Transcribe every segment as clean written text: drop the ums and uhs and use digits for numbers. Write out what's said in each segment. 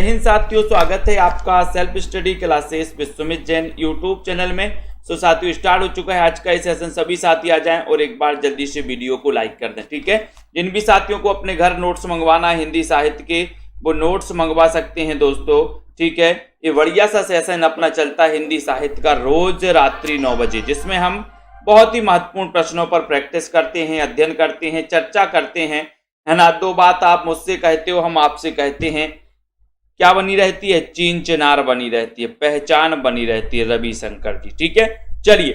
हिंद साथियों, स्वागत है आपका self study classes with Sumit Jain YouTube channel में। तो साथियों स्टार्ट हो चुका है आज का ये सेशन। सभी साथी आ जाएं और एक बार जल्दी से वीडियो को लाइक कर दें, ठीक है। जिन भी साथियों को अपने घर नोट्स मंगवाना है हिंदी साहित्य के, वो नोट्स मंगवा सकते हैं दोस्तों, ठीक है। ये बढ़िया सा सेशन अपना चलता है हिंदी साहित्य का रोज रात्रि 9 बजे, जिसमें हम बहुत ही महत्वपूर्ण प्रश्नों पर प्रैक्टिस करते हैं, अध्ययन करते हैं, चर्चा करते हैं, है ना। दो बात आप मुझसे कहते हो, हम आपसे कहते हैं, क्या बनी रहती है? चीन चिनार बनी रहती है, पहचान बनी रहती है रविशंकर जी, ठीक है। चलिए,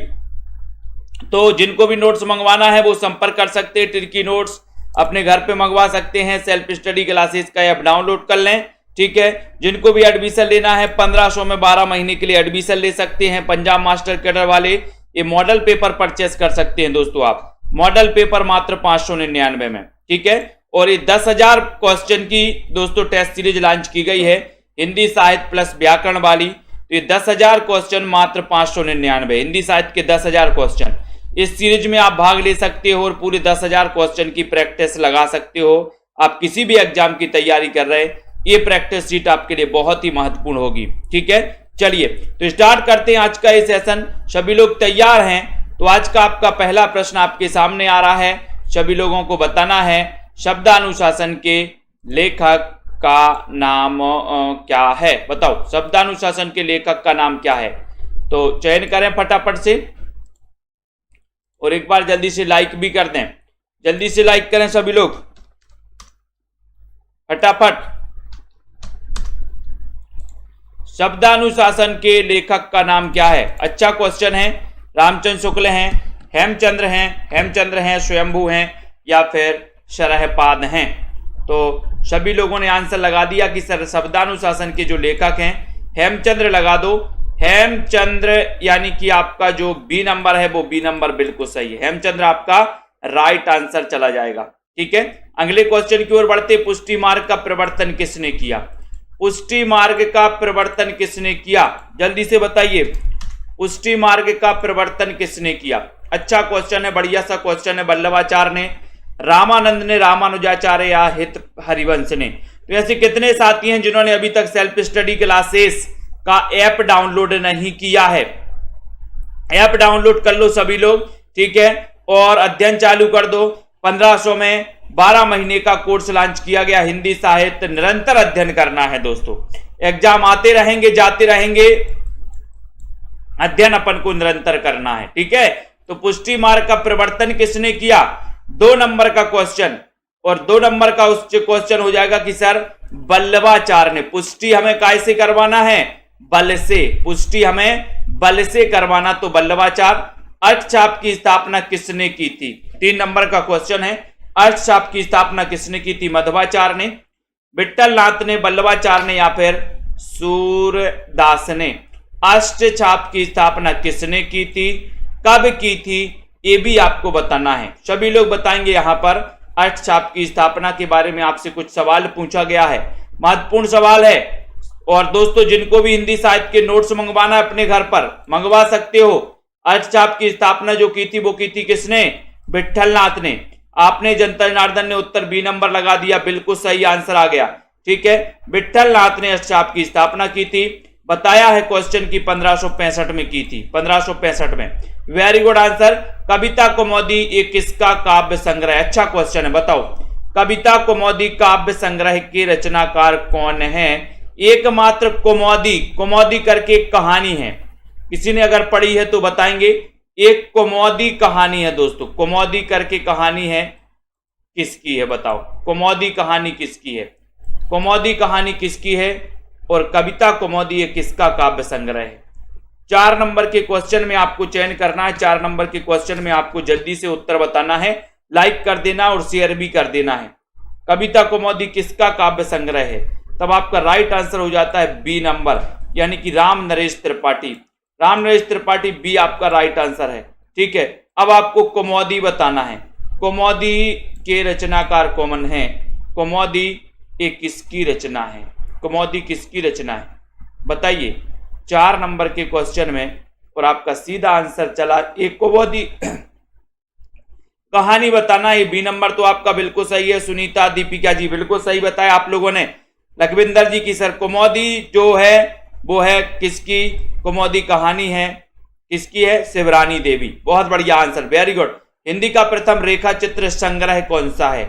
तो जिनको भी नोट्स मंगवाना है वो संपर्क कर सकते हैं। टिर्की नोट्स अपने घर पे मंगवा सकते हैं। सेल्फ स्टडी क्लासेस का ऐप डाउनलोड कर लें, ठीक है। जिनको भी एडमिशन लेना है 1500 में 12 महीने के लिए एडमिशन ले सकते हैं। पंजाब मास्टर कैडर वाले ये मॉडल पेपर परचेस कर सकते हैं दोस्तों। आप मॉडल पेपर मात्र 599 में, ठीक है। और ये 10,000 क्वेश्चन की दोस्तों टेस्ट सीरीज लॉन्च की गई है हिंदी साहित्य प्लस व्याकरण वाली। तो ये 10,000 क्वेश्चन मात्र 599, हिंदी साहित्य के 10,000 क्वेश्चन। इस सीरीज में आप भाग ले सकते हो और पूरे 10,000 क्वेश्चन की प्रैक्टिस लगा सकते हो। आप किसी भी एग्जाम की तैयारी कर रहे हैं, ये प्रैक्टिस शीट आपके लिए बहुत ही महत्वपूर्ण होगी, ठीक है। चलिए, तो स्टार्ट करते हैं आज का ये सेशन। सभी लोग तैयार हैं? तो आज का आपका पहला प्रश्न आपके सामने आ रहा है। सभी लोगों को बताना है शब्दानुशासन के लेखक का नाम क्या है? बताओ, शब्दानुशासन के लेखक का नाम क्या है? तो चयन करें फटाफट से और एक बार जल्दी से लाइक भी कर दें। जल्दी से लाइक करें सभी लोग फटाफट। शब्दानुशासन के लेखक का नाम क्या है? अच्छा क्वेश्चन है। रामचंद्र शुक्ल हैं, हेमचंद्र हैं, स्वयंभू हैं या फिर शरहपाद हैं? तो सभी लोगों ने आंसर लगा दिया कि सर शब्दानुशासन के जो लेखक हैं हेमचंद्र लगा दो। हेमचंद्र यानी कि आपका जो बी नंबर है वो बी नंबर बिल्कुल सही है। हेमचंद्र आपका राइट आंसर चला जाएगा, ठीक है। अगले क्वेश्चन की ओर बढ़ते। पुष्टि मार्ग का प्रवर्तन किसने किया? पुष्टि मार्ग का प्रवर्तन किसने किया? जल्दी से बताइए, पुष्टि मार्ग का प्रवर्तन किसने किया? अच्छा क्वेश्चन है, बढ़िया सा क्वेश्चन है। वल्लभाचार्य ने, रामानंद ने, रामानुजाचार्य या हित हरिवंश ने? तो ऐसे कितने साथी हैं जिन्होंने अभी तक सेल्फ स्टडी क्लासेस का ऐप डाउनलोड नहीं किया है? ऐप डाउनलोड कर लो सभी लोग, ठीक है, और अध्ययन चालू कर दो। 1500 में 12 महीने का कोर्स लॉन्च किया गया हिंदी साहित्य। निरंतर अध्ययन करना है दोस्तों। एग्जाम आते रहेंगे, जाते रहेंगे, अध्ययन अपन को निरंतर करना है, ठीक है। तो पुष्टि मार्ग का प्रवर्तन किसने किया? 2 नंबर का क्वेश्चन, और 2 नंबर का उस क्वेश्चन हो जाएगा कि सर वल्लभाचार्य ने। पुष्टि हमें कैसे करवाना है? बल से। पुष्टि हमें बल से करवाना, तो वल्लभाचार्य। अर्थछाप की स्थापना किसने की थी? 3 नंबर का क्वेश्चन है। अर्थछाप की स्थापना किसने की थी? मध्वाचार्य ने, विट्ठलनाथ ने, वल्लभाचार्य ने या फिर सूरदास ने? अष्टछाप की स्थापना किसने की थी, कब की थी, ये भी आपको बताना है। सभी लोग बताएंगे। यहां पर अष्टछाप की स्थापना के बारे में आपसे कुछ सवाल पूछा गया है, महत्वपूर्ण सवाल है। और दोस्तों जिनको भी हिंदी साहित्य के नोट्स मंगवाना है अपने घर पर मंगवा सकते हो। अष्टछाप की स्थापना जो की थी वो की थी किसने? विट्ठलनाथ ने। आपने जनता जनार्दन ने उत्तर बी नंबर लगा दिया, बिल्कुल सही आंसर आ गया, ठीक है। विट्ठलनाथ ने अष्टछाप की स्थापना की थी। बताया है क्वेश्चन की 1565 में की थी, 1565 में। Very good answer. Kavita Kaumudi ये किसका काव्य संग्रह? अच्छा क्वेश्चन है, बताओ कविता कौमुदी काव्य संग्रह के रचनाकार कौन है? एकमात्र कौमुदी, कौमुदी करके एक कहानी है, किसी ने अगर पढ़ी है तो बताएंगे। एक कौमुदी कहानी है दोस्तों, कौमुदी करके कहानी है, किसकी है बताओ? कौमुदी कहानी किसकी है? कौमुदी कहानी किसकी है? और कविता कौमुदी ये किसका काव्य संग्रह है? 4 नंबर के क्वेश्चन में आपको चयन करना है। 4 नंबर के क्वेश्चन में आपको जल्दी से उत्तर बताना है, लाइक कर देना और शेयर भी कर देना है। कविता कौमुदी किसका काव्य संग्रह है? तब आपका राइट आंसर हो जाता है बी नंबर, यानी कि राम नरेश त्रिपाठी। राम नरेश त्रिपाठी बी आपका राइट आंसर है, ठीक है। अब आपको कौमुदी बताना है। कौमुदी के रचनाकार कौन है? कौमुदी ये किसकी रचना है? कौमुदी किसकी रचना है बताइए 4 नंबर के क्वेश्चन में। और आपका सीधा आंसर चला एक कौमुदी कहानी बताना है। बी नंबर तो आपका बिल्कुल सही है। सुनीता, दीपिका जी बिल्कुल सही बताया आप लोगों ने। लखविंदर जी की सर कुमोदी जो है वो है किसकी, कुमोदी कहानी है किसकी है, शिवरानी देवी। बहुत बढ़िया आंसर, वेरी गुड। हिंदी का प्रथम रेखा चित्र संग्रह कौन सा है?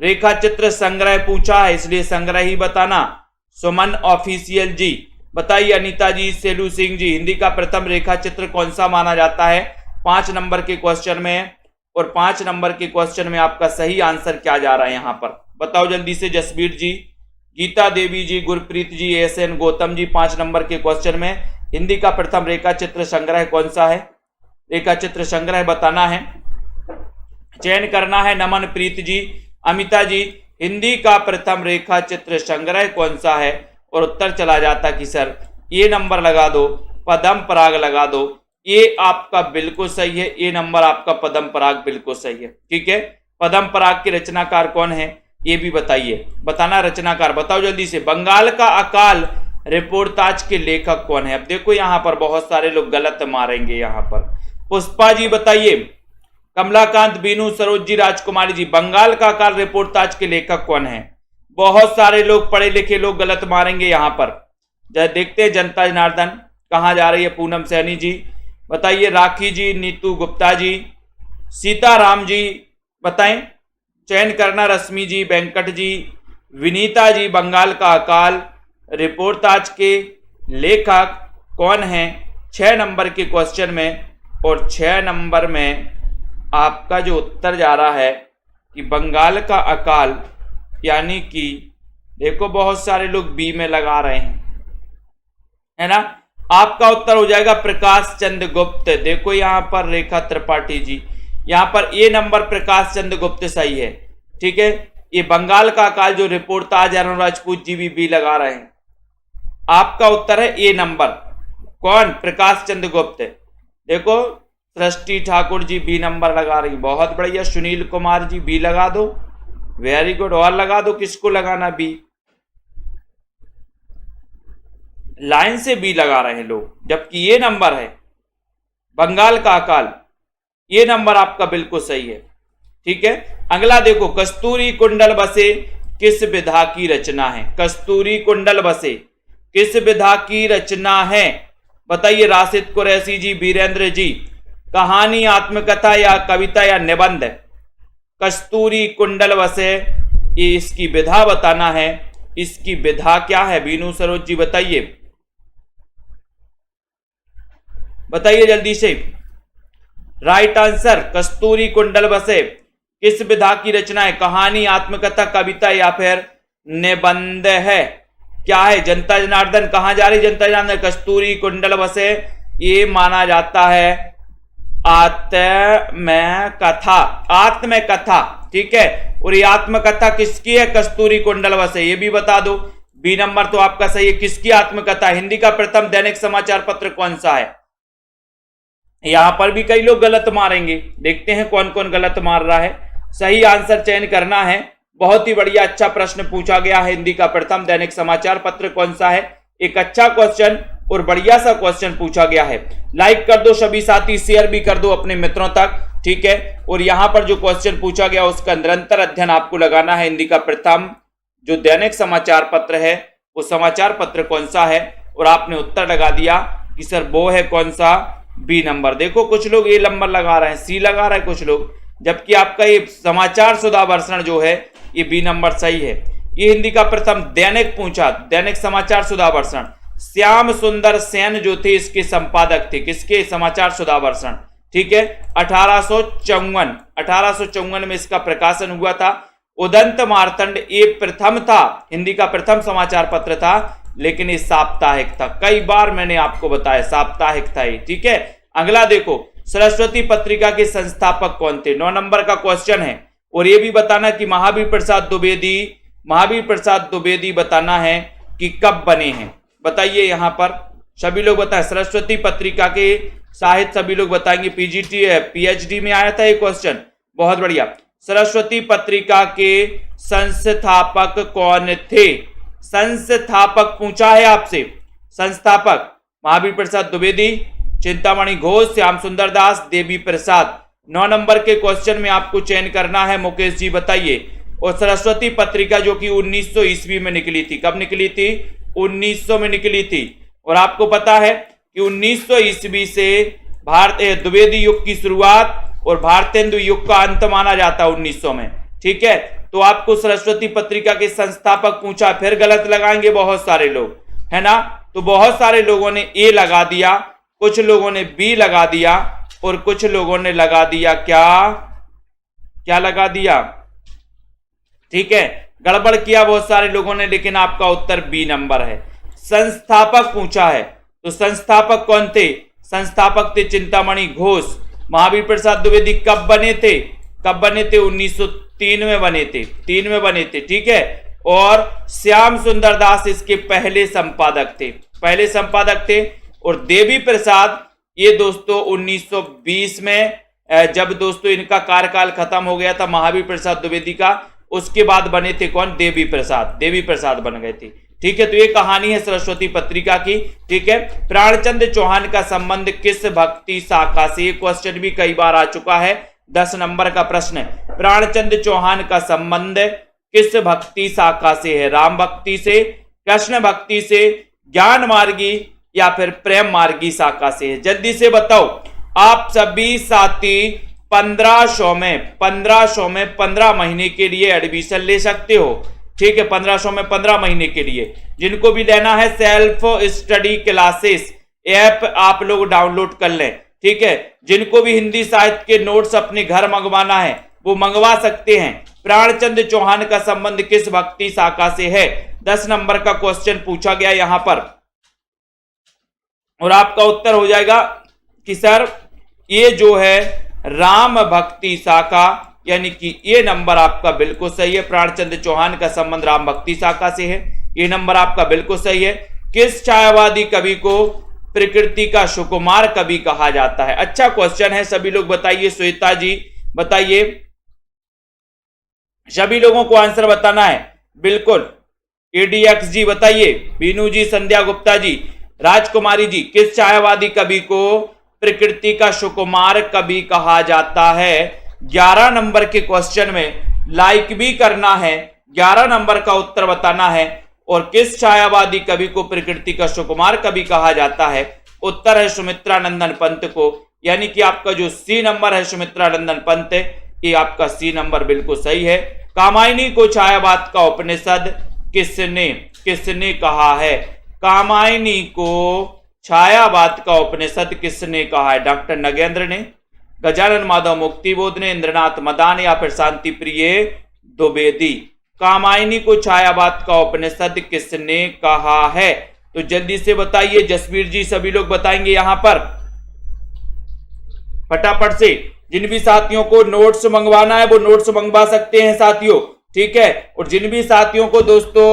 रेखा चित्र संग्रह पूछा है इसलिए संग्रह ही बताना। सुमन ऑफिशियल जी बताइए, अनीता जी, सेलू सिंह जी, हिंदी का प्रथम रेखा चित्र कौन सा माना जाता है? 5 नंबर के क्वेश्चन में, और 5 नंबर के क्वेश्चन में आपका सही आंसर क्या जा रहा है यहां पर बताओ जल्दी से। जसबीर जी, गीता देवी जी, गुरप्रीत जी, एसएन गौतम जी, 5 नंबर के क्वेश्चन में हिंदी का प्रथम रेखा चित्र संग्रह कौन सा है? रेखा चित्र संग्रह बताना है, चयन करना है। नमन प्रीत जी, अमिता जी, हिंदी का प्रथम रेखा चित्र संग्रह कौन सा है? और उत्तर चला जाता कि सर ये नंबर लगा दो, पदम पराग लगा दो। ये आपका बिल्कुल सही है, ये नंबर आपका पदम पराग बिल्कुल सही है। ठीक है, पदम पराग के रचनाकार कौन है ये भी बताइए, बताना रचनाकार बताओ जल्दी से। बंगाल का अकाल रिपोर्टाज के लेखक कौन है? अब देखो यहां पर बहुत सारे लोग गलत मारेंगे यहां पर। पुष्पा जी बताइए, कमलाकांत, बीनू, सरोज जी, राजकुमारी जी, बंगाल का अकाल रिपोर्टाज के लेखक कौन है? बहुत सारे लोग पढ़े लिखे लोग गलत मारेंगे यहां पर। देखते हैं जनता जनार्दन कहां जा रही है। पूनम सैनी जी बताइए, राखी जी, नीतू गुप्ता जी, सीताराम जी बताएं, चयन करना। रश्मि जी, वेंकट जी, विनीता जी, बंगाल का अकाल रिपोर्टाज के लेखक कौन है 6 नंबर के क्वेश्चन में। और 6 नंबर में आपका जो उत्तर जा रहा है कि बंगाल का अकाल, यानी कि देखो बहुत सारे लोग बी में लगा रहे हैं, है ना। आपका उत्तर हो जाएगा प्रकाश चंद्र गुप्त। देखो यहां पर रेखा त्रिपाठी जी, यहां पर ए नंबर प्रकाश चंद्र गुप्त सही है। ठीक है, ये बंगाल का अकाल जो रिपोर्टाज अरुण राजपूत जी भी बी लगा रहे हैं। आपका उत्तर है ए नंबर, कौन? प्रकाश चंद्र गुप्त। देखो सृष्टि ठाकुर जी बी नंबर लगा रही, बहुत बढ़िया। सुनील कुमार जी बी लगा दो, वेरी गुड। और लगा दो, किसको लगाना बी? लाइन से बी लगा रहे हैं लोग, जबकि ये नंबर है बंगाल का अकाल, ये नंबर आपका बिल्कुल सही है। ठीक है, अगला देखो, कस्तूरी कुंडल बसे किस विधा की रचना है? कस्तूरी कुंडल बसे किस विधा की रचना है बताइए। राशिद कुरैशी जी, वीरेंद्र जी, कहानी, आत्मकथा या कविता या निबंध? कस्तूरी कुंडल बसे, ये इसकी विधा बताना है। इसकी विधा क्या है? बीनू सरोज जी बताइए, बताइए जल्दी से। राइट आंसर, कस्तूरी कुंडल बसे किस विधा की रचना है? कहानी, आत्मकथा, कविता या फिर निबंध है? क्या है? जनता जनार्दन कहां जा रही? जनता जनार्दन, कस्तूरी कुंडल बसे ये माना जाता है आत्मकथा, आत्मकथा। ठीक है, और ये आत्मकथा किसकी है? कस्तूरी कुंडल बसे, ये भी बता दो। बी नंबर तो आपका सही है। किसकी आत्मकथा? हिंदी का प्रथम दैनिक समाचार पत्र कौन सा है? यहां पर भी कई लोग गलत मारेंगे, देखते हैं कौन कौन गलत मार रहा है। सही आंसर चयन करना है। बहुत ही बढ़िया, अच्छा प्रश्न पूछा गया है। हिंदी का प्रथम दैनिक समाचार पत्र कौन सा है? एक अच्छा क्वेश्चन और बढ़िया सा क्वेश्चन पूछा गया है। लाइक कर दो सभी साथी, शेयर भी कर दो अपने मित्रों तक। ठीक है, और यहां पर जो क्वेश्चन पूछा गया उसका निरंतर अध्ययन आपको लगाना है। हिंदी का प्रथम जो दैनिक समाचार पत्र है वो समाचार पत्र कौन सा है? और आपने उत्तर लगा दिया कि सर वो है कौन सा? B number. देखो कुछ लोग ए नंबर लगा रहे हैं, सी लगा रहे हैं कुछ लोग, जबकि आपका ये समाचार सुधावर्षण जो है ये बी नंबर सही है। ये हिंदी का प्रथम दैनिक पूछा, दैनिक समाचार सुधावर्षण। श्याम सुंदर सेन जो थे इसके संपादक थे, किसके? समाचार सुधावर्षण। ठीक है, 1854 में इसका प्रकाशन हुआ था। उदंत मार्तंड ये प्रथम था, हिंदी का प्रथम समाचार पत्र था, लेकिन ये साप्ताहिक था। कई बार मैंने आपको बताया साप्ताहिक था ये। ठीक है, अगला देखो, सरस्वती पत्रिका के संस्थापक कौन थे? 9 नंबर का क्वेश्चन है। और ये भी बताना कि महावीर प्रसाद द्विवेदी बताना है कि कब बने हैं। बताइए यहां पर सभी लोग बताएं। सरस्वती पत्रिका के साहित्य सभी लोग बताएंगे। पीएचडी में आया था ये क्वेश्चन, बहुत बढ़िया। सरस्वती पत्रिका के संस्थापक कौन थे? संस्थापक पूछा है आपसे। संस्थापक महावीर प्रसाद द्विवेदी, चिंतामणि घोष, श्याम सुंदर दास, देवी प्रसाद। 9 नंबर के क्वेश्चन में आपको चयन करना है। मुकेश जी बताइए। और सरस्वती पत्रिका जो कि 1900 ईस्वी में निकली थी। कब निकली थी? 1900 में निकली थी। और आपको पता है कि 1900 ईस्वी से द्विवेदी युग की शुरुआत और भारतेंदु युग का अंत माना जाता है 1900 में। ठीक है, तो आपको सरस्वती पत्रिका के संस्थापक पूछा, फिर गलत लगाएंगे बहुत सारे लोग, है ना। तो बहुत सारे लोगों ने ए लगा दिया, कुछ लोगों ने बी लगा दिया और कुछ लोगों ने लगा दिया क्या लगा दिया? ठीक है, गड़बड़ किया बहुत सारे लोगों ने, लेकिन आपका उत्तर बी नंबर है। संस्थापक पूछा है, तो संस्थापक कौन थे? संस्थापक थे चिंतामणि घोष। महावीर प्रसाद द्विवेदी कब बने थे? 1903 में बने थे, 3 में बने थे। ठीक है, और श्याम सुंदर दास इसके पहले संपादक थे। और देवी प्रसाद ये दोस्तों 1920 में जब दोस्तों इनका कार्यकाल खत्म हो गया था महावीर प्रसाद द्विवेदी का, उसके बाद बने थे कौन? देवी प्रसाद बन गए थे। ठीक है, तो ये कहानी है सरस्वती पत्रिका की। ठीक है, प्राणचंद चौहान का संबंध किस भक्ति शाखा से? ये क्वेश्चन भी कई बार आ चुका है, 10 नंबर का प्रश्न है। प्राणचंद चौहान का संबंध किस भक्ति शाखा से है? राम भक्ति से, कृष्ण भक्ति से, ज्ञान मार्गी या फिर प्रेम मार्गी शाखा से है? जल्दी से बताओ। आप सभी साथी 1500 में 15 महीने के लिए एडमिशन ले सकते हो। ठीक है, 1500 में 15 महीने के लिए जिनको भी लेना है, सेल्फ स्टडी क्लासेस ऐप आप लोग डाउनलोड कर लें। ठीक है, जिनको भी हिंदी साहित्य के नोट्स अपने घर मंगवाना है वो मंगवा सकते हैं। प्राणचंद चौहान का संबंध किस भक्ति शाखा से है? 10 नंबर का क्वेश्चन पूछा गया यहां पर, और आपका उत्तर हो जाएगा कि सर ये जो है राम भक्ति शाखा, यानी कि ये नंबर आपका बिल्कुल सही है। प्राणचंद चौहान का संबंध राम भक्ति शाखा से है, ये नंबर आपका बिल्कुल सही है। किस छायावादी कवि को प्रकृति का सुकुमार कवि कहा जाता है? अच्छा क्वेश्चन है, सभी लोग बताइए। श्वेता जी बताइए, सभी लोगों को आंसर बताना है बिल्कुल। एडीएक्स जी बताइए, बीनू जी, संध्या गुप्ता जी, राजकुमारी जी, किस छायावादी कवि को प्रकृति का सुकुमार कवि कहा जाता है? 11 नंबर के क्वेश्चन में लाइक भी करना है, 11 नंबर का उत्तर बताना है। और किस छायावादी कवि को प्रकृति का सुकुमार कवि कहा जाता है? उत्तर है सुमित्रानंदन पंत को, यानी कि आपका जो सी नंबर है सुमित्रानंदन पंत, ये आपका सी नंबर बिल्कुल सही है। कामायनी को छायावाद का उपनिषद किसने कहा है? कामायनी को छायावाद का उपनिषद किसने कहा है? डॉक्टर नगेंद्र ने, गजानन माधव मुक्तिबोध ने, इंद्रनाथ मदान या फिर शांति प्रिय द्विवेदी? कामायनी को छायावाद का उपनिषद किसने कहा है? तो जल्दी से बताइए। जसवीर जी, सभी लोग बताएंगे यहां पर फटाफट से। जिन भी साथियों को नोट्स मंगवाना है वो नोट्स मंगवा सकते हैं साथियों। ठीक है, और जिन भी साथियों को दोस्तों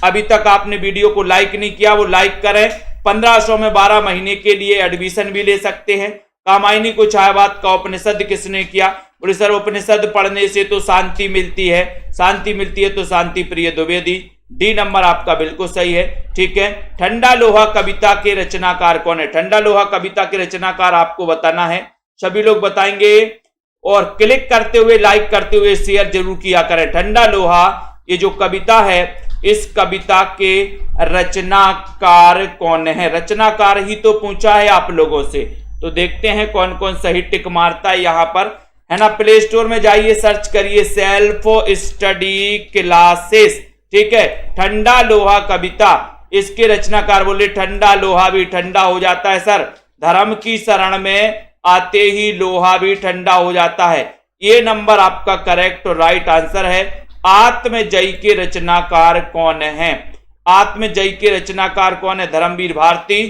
अभी तक आपने वीडियो को लाइक नहीं किया वो लाइक करें। 1500 में 12 महीने के लिए एडमिशन भी ले सकते हैं। कामायनी को छायावाद का उपनिषद किसने किया? बोले सर उपनिषद पढ़ने से तो शांति मिलती है, तो शांति प्रिय द्विवेदी। डी नंबर आपका बिल्कुल सही है। ठीक है, ठंडा लोहा कविता के रचनाकार कौन है? ठंडा लोहा कविता के रचनाकार आपको बताना है, सभी लोग बताएंगे। और क्लिक करते हुए, लाइक करते हुए शेयर जरूर किया करें। ठंडा लोहा ये जो कविता है, इस कविता के रचनाकार कौन है? रचनाकार ही तो पूछा है आप लोगों से, तो देखते हैं कौन कौन सही टिक मारता है यहां पर, है ना। प्ले स्टोर में जाइए, सर्च करिए सेल्फ स्टडी क्लासेस। ठीक है, ठंडा लोहा कविता, इसके रचनाकार बोले ठंडा लोहा भी ठंडा हो जाता है सर, धर्म की शरण में आते ही लोहा भी ठंडा हो जाता है। ये नंबर आपका करेक्ट और राइट आंसर है। आत्मजयी के रचनाकार कौन है? आत्मजयी के रचनाकार कौन है? धर्मवीर भारती,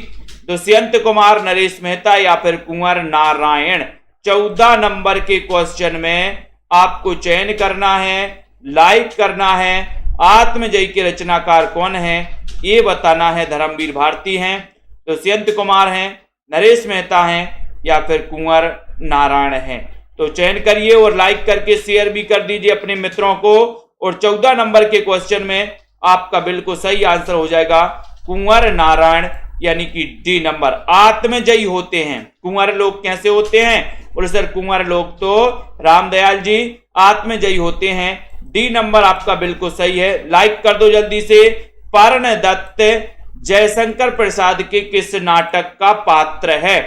दुष्यंत कुमार, नरेश मेहता या फिर कुंवर नारायण? 14 नंबर के क्वेश्चन में आपको चयन करना है, लाइक करना है। आत्मजयी के रचनाकार कौन है ये बताना है। धर्मवीर भारती हैं, दुष्यंत कुमार हैं, नरेश मेहता हैं या फिर कुंवर नारायण हैं? तो चयन करिए और लाइक करके शेयर भी कर दीजिए अपने मित्रों को। और 14 नंबर के क्वेश्चन में आपका बिल्कुल सही आंसर हो जाएगा कुंवर नारायण, यानी कि डी नंबर। आत्मजयी होते हैं कुंवर लोग, कैसे होते हैं? बोले सर कुंवर लोग तो रामदयाल जी आत्मजयी होते हैं डी नंबर आपका बिल्कुल सही है। लाइक कर दो जल्दी से। पर्ण दत्त जयशंकर प्रसाद के किस नाटक का पात्र है?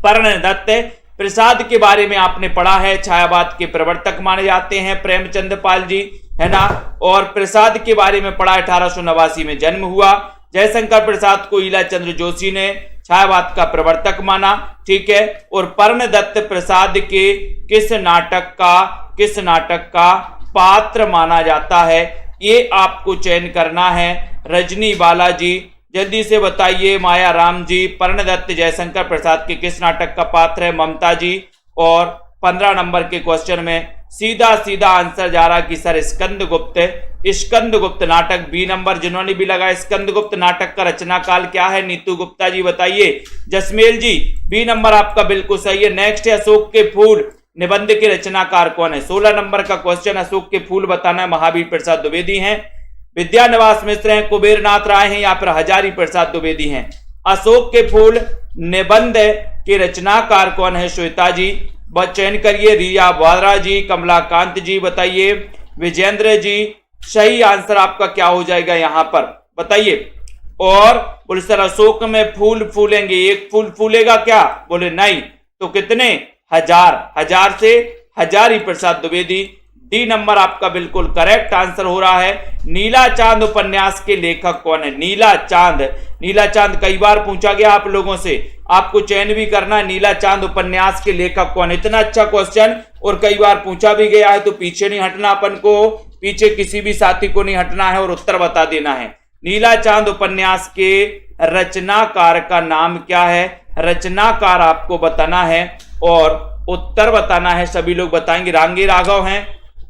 पर्ण दत्त प्रसाद के बारे में आपने पढ़ा है, छायावाद के प्रवर्तक माने जाते हैं प्रेमचंद पाल जी, है ना। और प्रसाद के बारे में पढ़ा, 1889 में जन्म हुआ। जयशंकर प्रसाद को ईला चंद्र जोशी ने छायावाद का प्रवर्तक माना, ठीक है। और पर्ण दत्त प्रसाद के किस नाटक का पात्र माना जाता है, ये आपको चयन करना है। रजनी बालाजी जल्दी से बताइए। माया राम जी, पर्ण दत्त जयशंकर प्रसाद के किस नाटक का पात्र है? ममता जी। और 15 नंबर के क्वेश्चन में सीधा सीधा आंसर जा रहा कि सर स्कंदगुप्त नाटक, बी नंबर। जिन्होंने भी लगाया स्कंदगुप्त नाटक का रचना काल क्या है? नीतू गुप्ता जी बताइए। जसमेल जी, बी नंबर आपका बिल्कुल सही है। नेक्स्ट है अशोक के फूल निबंध के रचनाकार कौन है? 16 नंबर का क्वेश्चन, अशोक के फूल बताना है। महावीर प्रसाद द्विवेदी हैं, विद्यानिवास मिश्र हैं, कुबेरनाथ राय हैं, या फिर हजारी प्रसाद द्विवेदी हैं। अशोक के फूल निबंध के रचनाकार कौन है? श्वेता जी चयन करिए। रिया वाद्रा जी, कमलाकांत जी बताइए। विजेंद्र जी, सही आंसर आपका क्या हो जाएगा यहां पर बताइए। और बोले सर अशोक में फूल फूलेंगे, एक फूल फूलेगा क्या? बोले नहीं, तो कितने? 1000 से हजारी प्रसाद द्विवेदी। डी नंबर आपका बिल्कुल करेक्ट आंसर हो रहा है। नीला चांद उपन्यास के लेखक कौन है? नीला चांद कई बार पूछा गया आप लोगों से, आपको चयन भी करना है। नीला चांद उपन्यास के लेखक कौन है? इतना अच्छा क्वेश्चन और कई बार पूछा भी गया है, तो पीछे नहीं हटना अपन को, पीछे किसी भी साथी को नहीं हटना है और उत्तर बता देना है। नीला चांद उपन्यास के रचनाकार का नाम क्या है? रचनाकार आपको बताना है और उत्तर बताना है। सभी लोग बताएंगे। रांगी राघव हैं,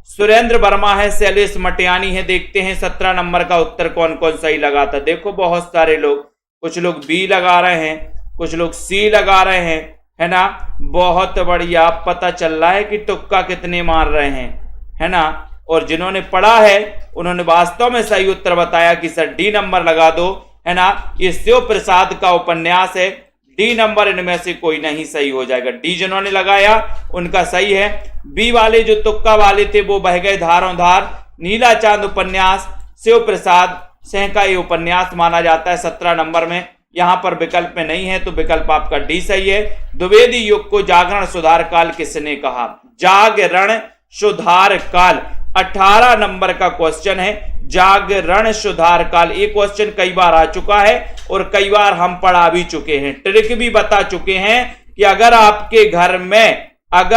सुरेंद्र वर्मा है, शैलेश मटियानी है। देखते हैं 17 नंबर का उत्तर कौन कौन सही लगा था। देखो बहुत सारे लोग, कुछ लोग बी लगा रहे हैं, कुछ लोग सी लगा रहे हैं, है ना। बहुत बढ़िया, पता चल रहा है कि तुक्का कितने मार रहे हैं, है ना। और जिन्होंने पढ़ा है उन्होंने वास्तव में सही उत्तर बताया कि सर डी नंबर लगा दो, है ना। ये शिव प्रसाद का उपन्यास है। डी नंबर इनमें से कोई नहीं सही हो जाएगा। डी जिन्होंने लगाया उनका सही है। बी वाले जो तुक्का वाले थे वो बह गए धारों धार। नीला चांद उपन्यास शिव प्रसाद सिंह का ये उपन्यास माना जाता है 17 नंबर में। यहां पर विकल्प में नहीं है, तो विकल्प आपका डी सही है। द्विवेदी युग को जागरण सुधार काल किसने कहा? जागरण सुधार काल 18 नंबर का क्वेश्चन है। जागरण सुधार काल, ये क्वेश्चन कई बार आ चुका है और कई बार हम पढ़ा भी चुके हैं, ट्रिक भी बता चुके हैं कि अगर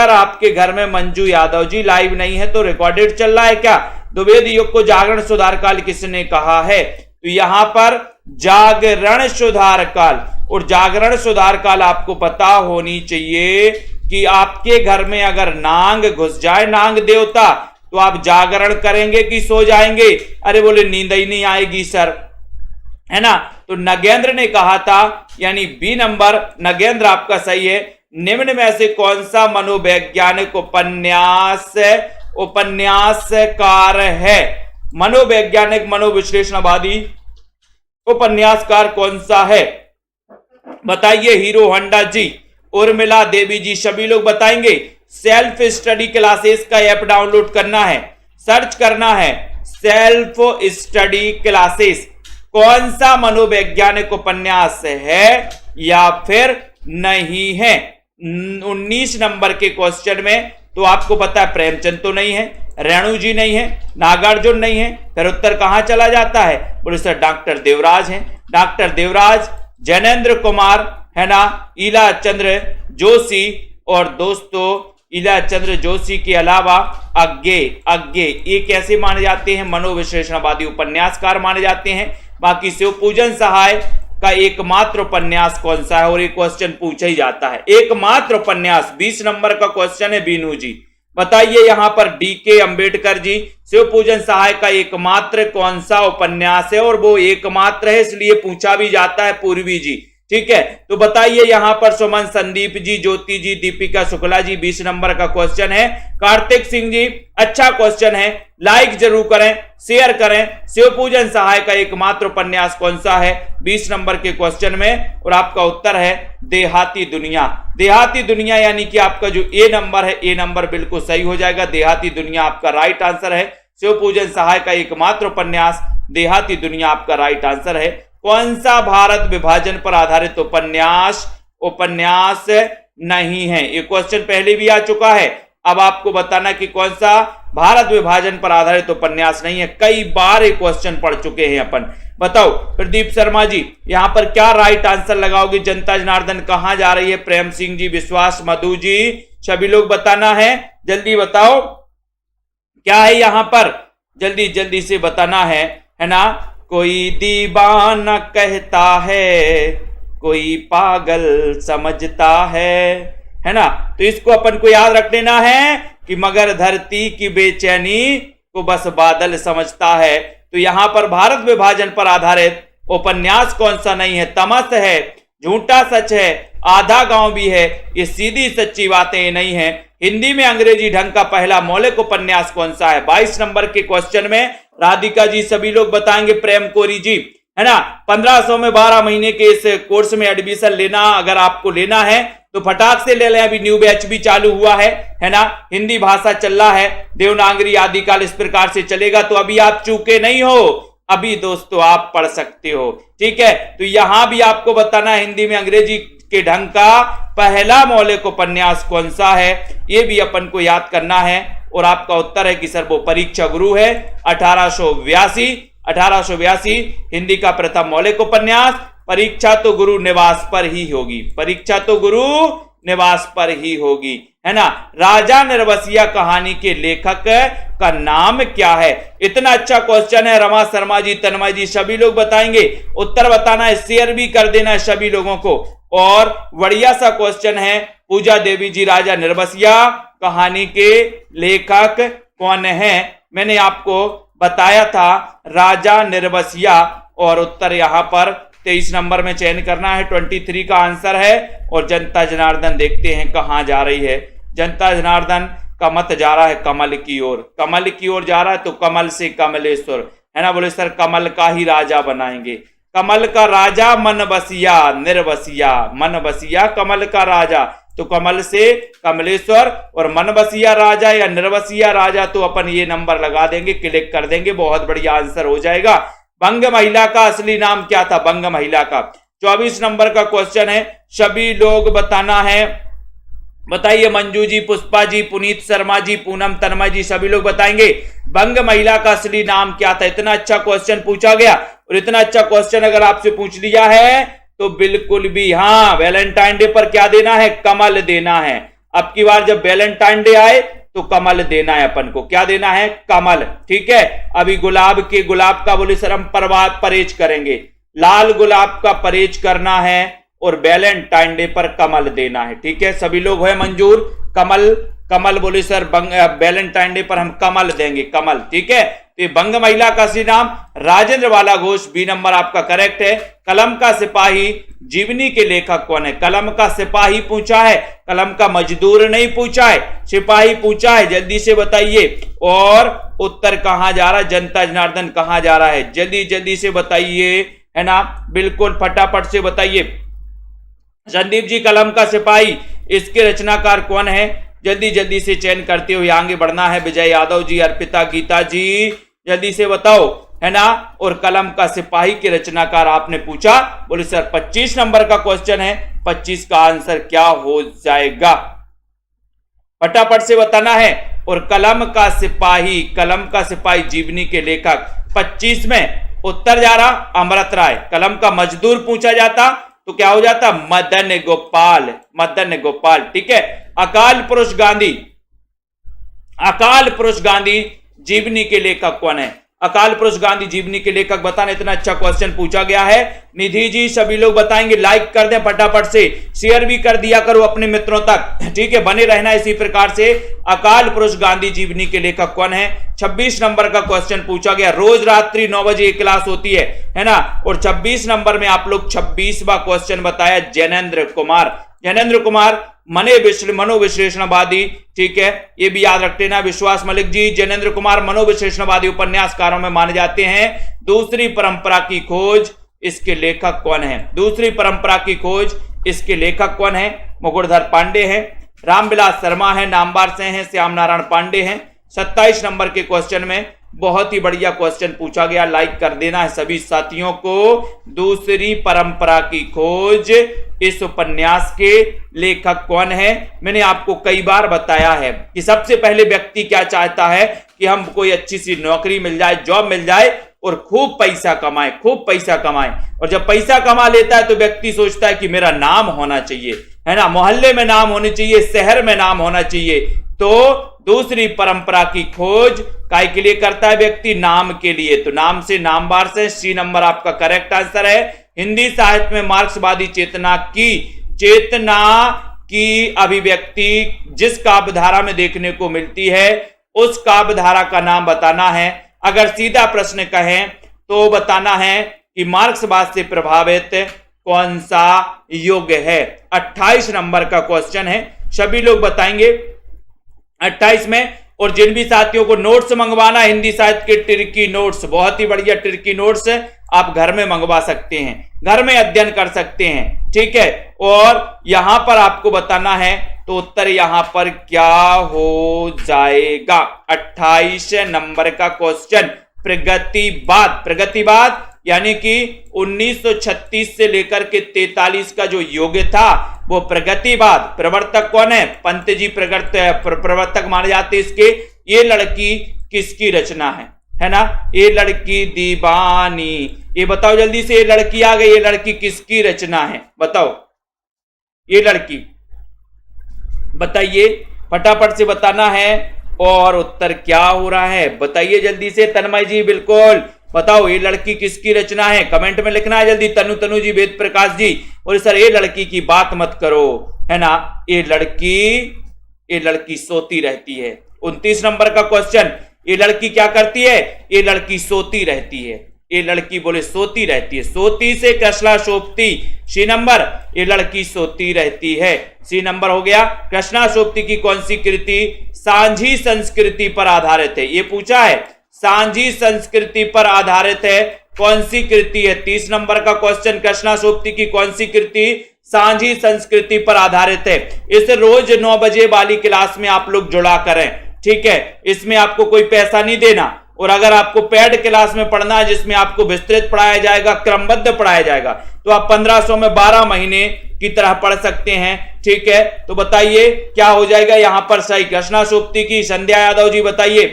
आपके घर में मंजू यादव जी लाइव नहीं है तो रिकॉर्डेड चल रहा है क्या? द्विवेदी युग को जागरण सुधार काल किसने कहा है? तो यहां पर जागरण सुधार काल, और जागरण सुधार काल आपको पता होनी चाहिए कि आपके घर में अगर नांग घुस जाए, नांग देवता, तो आप जागरण करेंगे कि सो जाएंगे? अरे बोले नींद ही नहीं आएगी सर, है ना। तो नगेंद्र ने कहा था, यानी बी नंबर नगेंद्र आपका सही है। निम्न में से कौन सा मनोवैज्ञानिक उपन्यासकार है? मनोवैज्ञानिक मनोविश्लेषणवादी उपन्यासकार कौन सा है बताइए। हीरो होंडा जी, उर्मिला देवी जी, सभी लोग बताएंगे। सेल्फ स्टडी क्लासेस का ऐप डाउनलोड करना है, सर्च करना है सेल्फ स्टडी क्लासेस। कौन सा मनोवैज्ञानिक उपन्यास है या फिर नहीं है? 19 नंबर के क्वेश्चन में तो आपको पता है प्रेमचंद तो नहीं है, रेणु जी नहीं है, नागार्जुन नहीं है, फिर उत्तर कहां चला जाता है? बोले सर डॉक्टर देवराज हैं। डॉक्टर देवराज, जैनेन्द्र कुमार, है ना, ईला चंद्र जोशी। और दोस्तों ईला चंद्र जोशी के अलावा अज्ञे ये कैसे माने जाते हैं? मनोविश्लेषणवादी उपन्यासकार माने जाते हैं। बाकी शिवपूजन सहाय का एकमात्र उपन्यास कौन सा है? और ये क्वेश्चन पूछा ही जाता है, एकमात्र उपन्यास। 20 नंबर का क्वेश्चन है। बीनू जी बताइए यहां पर। डीके अंबेडकर जी, शिवपूजन सहाय का एकमात्र कौन सा उपन्यास है? और वो एकमात्र है इसलिए पूछा भी जाता है। पूर्वी जी ठीक है, तो बताइए यहां पर सुमन, संदीप जी, ज्योति जी, दीपिका शुक्ला जी, 20 नंबर का क्वेश्चन है। कार्तिक सिंह जी, अच्छा क्वेश्चन है, लाइक जरूर करें, शेयर करें। शिवपूजन सहाय का एकमात्र उपन्यास कौन सा है 20 नंबर के क्वेश्चन में, और आपका उत्तर है देहाती दुनिया। देहाती दुनिया यानी कि आपका जो ए नंबर है, ए नंबर बिल्कुल सही हो जाएगा। देहाती दुनिया आपका राइट आंसर है। शिवपूजन सहाय का एकमात्र उपन्यास देहाती दुनिया आपका राइट आंसर है। कौन सा भारत विभाजन पर आधारित उपन्यास नहीं है? ये क्वेश्चन पहले भी आ चुका है। अब आपको बताना कि कौन सा भारत विभाजन पर आधारित उपन्यास नहीं है। कई बार ये क्वेश्चन पढ़ चुके हैं अपन। बताओ प्रदीप शर्मा जी, यहां पर क्या राइट आंसर लगाओगे? जनता जनार्दन कहां जा रही है? प्रेम सिंह जी, विश्वास, मधु जी, सभी लोग बताना है, जल्दी बताओ क्या है यहां पर, जल्दी जल्दी से बताना है ना। कोई दीवाना कहता है, कोई पागल समझता है ना। तो इसको अपन को याद रख लेना है कि मगर धरती की बेचैनी को बस बादल समझता है। तो यहां पर भारत विभाजन पर आधारित उपन्यास कौन सा नहीं है? तमस है, झूठा सच है, आधा गांव भी है, ये सीधी सच्ची बातें नहीं है। हिंदी में अंग्रेजी ढंग का पहला मौलिक उपन्यास कौन सा है? 22 नंबर के क्वेश्चन में राधिका जी, सभी लोग बताएंगे, प्रेम कोरी जी, है ना। 1500 में 12 महीने के इस कोर्स में एडमिशन लेना, अगर आपको लेना है तो फटाक से ले लें, अभी न्यू बैच भी चालू हुआ है ना। हिंदी भाषा चल रहा है, देवनागरी आदिकाल इस प्रकार से चलेगा, तो अभी आप चूके नहीं हो, अभी दोस्तों आप पढ़ सकते हो, ठीक है। तो यहां भी आपको बताना हिंदी में अंग्रेजी के ढंग का पहला मौलिक उपन्यास कौन सा है, ये भी अपन को याद करना है। और आपका उत्तर है कि सर वो परीक्षा गुरु है। 1882 हिंदी का प्रथम मौलिक उपन्यास। परीक्षा तो गुरु निवास पर ही होगी, परीक्षा तो गुरु निवास पर ही होगी, है ना। राजा निर्वसिया कहानी के लेखक का नाम क्या है? इतना अच्छा क्वेश्चन है। रमा शर्मा जी, तन्मय जी, सभी लोग बताएंगे, उत्तर बताना है, शेयर भी कर देना है सभी लोगों को। और बढ़िया सा क्वेश्चन है, पूजा देवी जी, राजा निर्वसिया कहानी के लेखक कौन है? मैंने आपको बताया था राजा निर्वसिया, और उत्तर यहां पर 23 नंबर में चयन करना है, 23 का आंसर है। और जनता जनार्दन देखते हैं कहां जा रही है। जनता जनार्दन का मत जा रहा है कमल की ओर, कमल की ओर जा रहा है, तो कमल से कमलेश्वर, है ना। बोले सर कमल का ही राजा बनाएंगे, कमल का राजा मन बसिया, निर्वसिया, मन बसिया कमल का राजा, तो कमल से कमलेश्वर, और मन बसिया राजा या निर्वसिया राजा, तो अपन ये नंबर लगा देंगे, क्लिक कर देंगे, बहुत बढ़िया आंसर हो जाएगा। बंग महिला का असली नाम क्या था? बंग महिला का 24 नंबर का क्वेश्चन है, सभी लोग बताना है, बताइए। मंजू जी, पुष्पा जी, पुनीत शर्मा जी, पूनम, तन्मय जी, सभी लोग बताएंगे बंग महिला का असली नाम क्या था। इतना अच्छा क्वेश्चन पूछा गया, और इतना अच्छा क्वेश्चन अगर आपसे पूछ लिया है तो बिल्कुल भी, हाँ, वैलेंटाइन डे पर क्या देना है? कमल देना है। अब की बार जब वैलेंटाइन डे आए तो कमल देना है अपन को, क्या देना है? कमल, ठीक है। अभी गुलाब का बोले सर हम परहेज करेंगे, लाल गुलाब का परहेज करना है, और वैलेंटाइन डे पर कमल देना है, ठीक है। सभी लोग है मंजूर? कमल बोले सर वैलेंटाइन डे पर हम कमल देंगे, कमल, ठीक है। तो बंग महिला का असली नाम राजेंद्र बाला घोष, बी नंबर आपका करेक्ट है। कलम का सिपाही जीवनी के लेखक कौन है? कलम का सिपाही पूछा है, कलम का मजदूर नहीं पूछा है, सिपाही पूछा है, जल्दी से बताइए। और उत्तर कहां जा रहा है? जनता जनार्दन कहां जा रहा है? जल्दी जल्दी से बताइए, है ना, बिल्कुल फटाफट से बताइए। संदीप जी, कलम का सिपाही, इसके रचनाकार कौन है? जल्दी जल्दी से चयन करते हुए आगे बढ़ना है। विजय यादव जी, अर्पिता, गीता जी, जल्दी से बताओ, है ना। और कलम का सिपाही के रचनाकार आपने पूछा, बोले सर 25 नंबर का क्वेश्चन है, 25 का आंसर क्या हो जाएगा? फटाफट से बताना है। और कलम का सिपाही जीवनी के लेखक 25 में उत्तर जा रहा अमृत राय। कलम का मजदूर पूछा जाता तो क्या हो जाता? मदन गोपाल, ठीक है। अकाल पुरुष गांधी जीवनी के लेखक कौन है? अकाल पुरुष गांधी जीवनी के लेखक बताना। इतना अच्छा क्वेश्चन पूछा गया है। निधि जी सभी लोग बताएंगे, लाइक कर दें फटाफट से, शेयर भी कर दिया करो अपने मित्रों तक, ठीक है, बने रहना इसी प्रकार से। अकाल पुरुष गांधी जीवनी के लेखक कौन है? 26 नंबर का क्वेश्चन पूछा गया। रोज रात्रि 9 बजे एक क्लास होती है ना। और 26 नंबर में आप लोग 26वां क्वेश्चन बताया जैनेन्द्र कुमार। जैनेन्द्र कुमार मनोविश्लेषणवादी, ठीक है, ये भी याद रख लेना। विश्वास मलिक जी, जैनेन्द्र कुमार मनोविश्लेषणवादी उपन्यासकारों में माने जाते हैं। दूसरी परंपरा की खोज, इसके लेखक कौन है? दूसरी परंपरा की खोज, इसके लेखक कौन है? मुकुटधर पांडे हैं, रामविलास शर्मा है, नामवर से हैं, श्याम नारायण पांडे हैं। 27 नंबर के क्वेश्चन में बहुत ही बढ़िया क्वेश्चन पूछा गया, लाइक कर देना है सभी साथियों को। दूसरी परंपरा की खोज, इस उपन्यास के लेखक कौन है? मैंने आपको कई बार बताया है कि सबसे पहले व्यक्ति क्या चाहता है कि हम कोई अच्छी सी नौकरी मिल जाए, जॉब मिल जाए और खूब पैसा कमाए, खूब पैसा कमाए। और जब पैसा कमा लेता है तो व्यक्ति सोचता है कि मेरा नाम होना चाहिए, है ना, मोहल्ले में नाम होने चाहिए, शहर में नाम होना चाहिए। तो दूसरी परंपरा की खोज काय के लिए करता है व्यक्ति? नाम के लिए। तो नाम से, नामवार से, सी नंबर आपका करेक्ट आंसर है। हिंदी साहित्य में मार्क्सवादी चेतना की अभिव्यक्ति जिस काव्यधारा में देखने को मिलती है उस काव्यधारा का नाम बताना है। अगर सीधा प्रश्न कहें तो बताना है कि मार्क्सवाद से प्रभावित कौन सा युग है। 28 नंबर का क्वेश्चन है, सभी लोग बताएंगे 28 में। और जिन भी साथियों को नोट्स मंगवाना, हिंदी साहित्य के टिर्की नोट्स, बहुत ही बढ़िया टिर्की नोट्स आप घर में मंगवा सकते हैं, घर में अध्ययन कर सकते हैं, ठीक है। और यहां पर आपको बताना है तो उत्तर यहां पर क्या हो जाएगा? 28 नंबर का क्वेश्चन, प्रगतिवाद। प्रगतिवाद यानी कि 1936 से लेकर के 43 का जो युग था वो प्रगतिवाद। प्रवर्तक कौन है? पंत जी प्रवर्तक माने जाते इसके। ये लड़की किसकी रचना है ना? ये लड़की दीवानी। ये बताओ जल्दी से, ये लड़की आ गई, ये लड़की किसकी रचना है? बताओ, ये लड़की बताइए, फटाफट से बताना है। और उत्तर क्या हो रहा है बताइए जल्दी से। तन्मय जी बिल्कुल बताओ, ये लड़की किसकी रचना है? कमेंट में लिखना है जल्दी। तनु जी, वेद प्रकाश जी, और सर ये लड़की की बात मत करो, है ना, ये लड़की सोती रहती है। 29 नंबर का क्वेश्चन, ये लड़की क्या करती है? ये लड़की सोती रहती है। ये लड़की बोले सोती रहती है। सोती से कृष्णा सोपती, सी नंबर, ये लड़की सोती रहती है, सी नंबर हो गया। कृष्णा सोपती की कौन सी कृति सांझी संस्कृति पर आधारित है? ये पूछा है, सांझी संस्कृति पर आधारित है, कौन सी कृति है? 30 नंबर का क्वेश्चन, कृष्णा सोपती की कौन सी कृति सांझी संस्कृति पर आधारित है? इस रोज 9 बजे वाली क्लास में आप लोग जुड़ा करें, ठीक है। इसमें आपको कोई पैसा नहीं देना। और अगर आपको पेड क्लास में पढ़ना है जिसमें आपको विस्तृत पढ़ाया जाएगा, क्रमबद्ध पढ़ाया जाएगा, तो आप 1500 में 12 महीने की तरह पढ़ सकते हैं, ठीक है। तो बताइए क्या हो जाएगा यहां पर सही? कृष्णा सोपती की, संध्या यादव जी बताइए,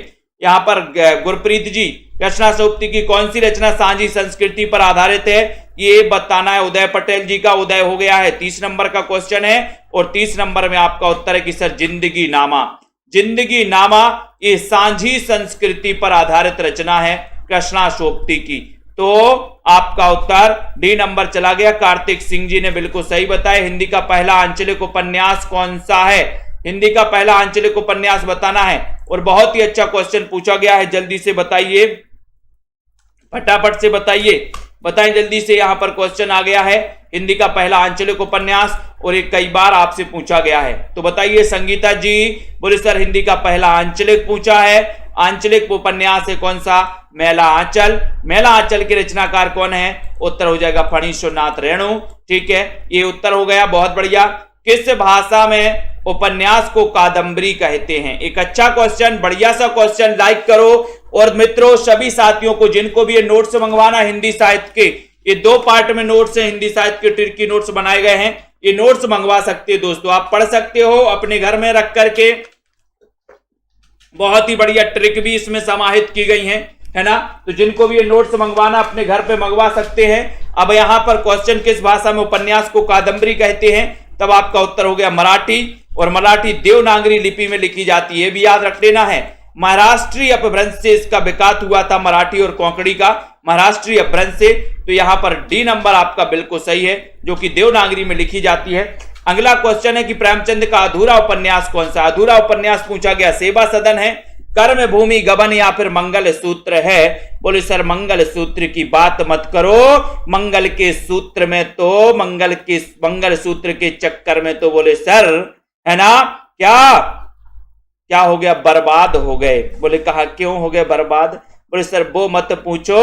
यहां पर गुरप्रीत जी, कृष्णा सोपती की कौन सी रचना सांझी संस्कृति पर आधारित है? ये बताना है। उदय पटेल जी का उदय हो गया है, 30 नंबर का क्वेश्चन है। और 30 नंबर में आपका उत्तर है कि सर जिंदगी नामा। जिंदगी नामा ये सांझी संस्कृति पर आधारित रचना है कृष्णा सोपती की। तो आपका उत्तर डी नंबर चला गया। कार्तिक सिंह जी ने बिल्कुल सही बताया। हिंदी का पहला आंचलिक उपन्यास कौन सा है? हिंदी का पहला आंचलिक उपन्यास बताना है। और बहुत ही अच्छा क्वेश्चन पूछा गया है, जल्दी से बताइए, फटाफट से बताइए, बताएं जल्दी से। यहां पर क्वेश्चन आ गया है, हिंदी का पहला आंचलिक उपन्यास, और एक कई बार आपसे पूछा गया है। तो बताइए संगीता जी, बोले सर हिंदी का पहला आंचलिक पूछा है, आंचलिक उपन्यास है कौन सा? मेला आंचल। मेला आंचल के रचनाकार कौन है? उत्तर हो जाएगा फणीश्वरनाथ रेणु, ठीक है, ये उत्तर हो गया। बहुत बढ़िया। किस भाषा में उपन्यास को कादम्बरी कहते हैं? एक अच्छा क्वेश्चन, बढ़िया सा क्वेश्चन, लाइक करो। और मित्रों सभी साथियों को जिनको भी ये नोट्स मंगवाना हिंदी साहित्य के, ये 2 पार्ट में नोट्स है, हिंदी साहित्य के टिर्की नोट्स बनाए गए हैं, ये नोट्स मंगवा सकते हैं दोस्तों, आप पढ़ सकते हो अपने घर में रख करके। बहुत ही बढ़िया ट्रिक भी इसमें समाहित की गई है ना। तो जिनको भी ये नोट्स मंगवाना अपने घर पे मंगवा सकते हैं। अब यहां पर क्वेश्चन, किस भाषा में उपन्यास को कादम्बरी कहते हैं? तब आपका उत्तर हो गया मराठी। और मराठी देवनागरी लिपि में लिखी जाती है, भी याद रख लेना है। महाराष्ट्रीय अपभ्रंश से इसका विकास हुआ था, मराठी और कोंकणी का महाराष्ट्रीय अपभ्रंश से। तो यहां पर डी नंबर आपका बिल्कुल सही है, जो कि देवनागरी में लिखी जाती है। अगला क्वेश्चन है कि प्रेमचंद का अधूरा उपन्यास कौन सा? अधूरा उपन्यास पूछा गया सेवा सदन है, कर्म भूमि गबन या फिर मंगल सूत्र है। बोले सर मंगल सूत्र की बात मत करो, मंगल के सूत्र में तो मंगल सूत्र के चक्कर में तो बोले सर है ना क्या हो गया, बर्बाद हो गए। बोले कहा क्यों हो गए बर्बाद? बोले सर वो मत पूछो,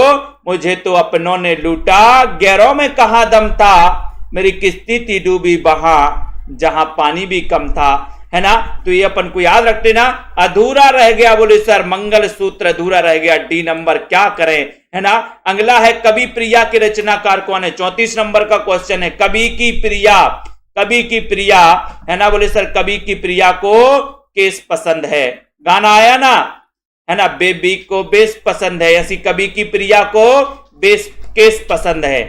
मुझे तो अपनों ने लूटा, गैरों में कहां दम था, मेरी किस्ती थी डूबी वहां जहां पानी भी कम था, है ना। तो ये अपन को याद रख लेना, अधूरा रह गया। बोले सर मंगल सूत्र अधूरा रह गया, डी नंबर, क्या करें, है ना। अगला है कवि प्रिया के रचनाकार कौन है? 34 नंबर का क्वेश्चन है, कवि की प्रिया, है ना। बोले सर कवि की प्रिया को केस पसंद है, गाना आया ना, है ना, बेबी को बेस पसंद है, ऐसी कवि की प्रिया को केस पसंद है,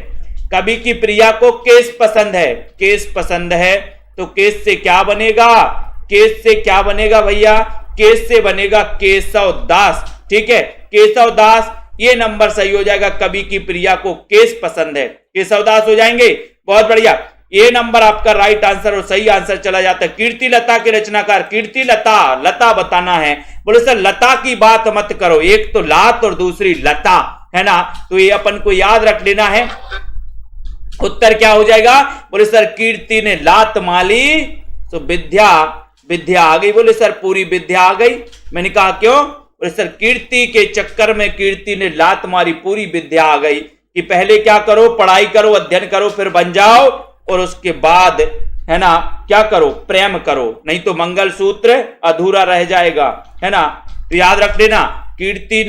कवि की प्रिया को केस पसंद है। तो केस से क्या बनेगा? केस से क्या बनेगा भैया? केस से बनेगा केशव दास, ठीक है, केशव दास। ये नंबर सही हो जाएगा, कवि की प्रिया को केस पसंद है, केशव दास हो जाएंगे। बहुत बढ़िया, ये नंबर आपका राइट आंसर और सही आंसर चला जाता है। कीर्ति लता के रचनाकार, कीर्ति लता बताना है। बोले सर लता की बात मत करो, एक तो लात और दूसरी लता, है ना। तो ये अपन को याद रख लेना है, उत्तर क्या हो जाएगा? बोले सर कीर्ति ने लात माली तो विद्या आ गई। बोले सर पूरी विद्या आ गई। मैंने कहा क्यों? बोले सर कीर्ति के चक्कर में कीर्ति ने लात मारी, पूरी विद्या आ गई। कि पहले क्या करो, पढ़ाई करो, अध्ययन करो, फिर बन जाओ, और उसके बाद है ना क्या करो, प्रेम करो, नहीं तो मंगल सूत्र अधूरा रह जाएगा, है ना। तो याद रख लेना, कीर्ति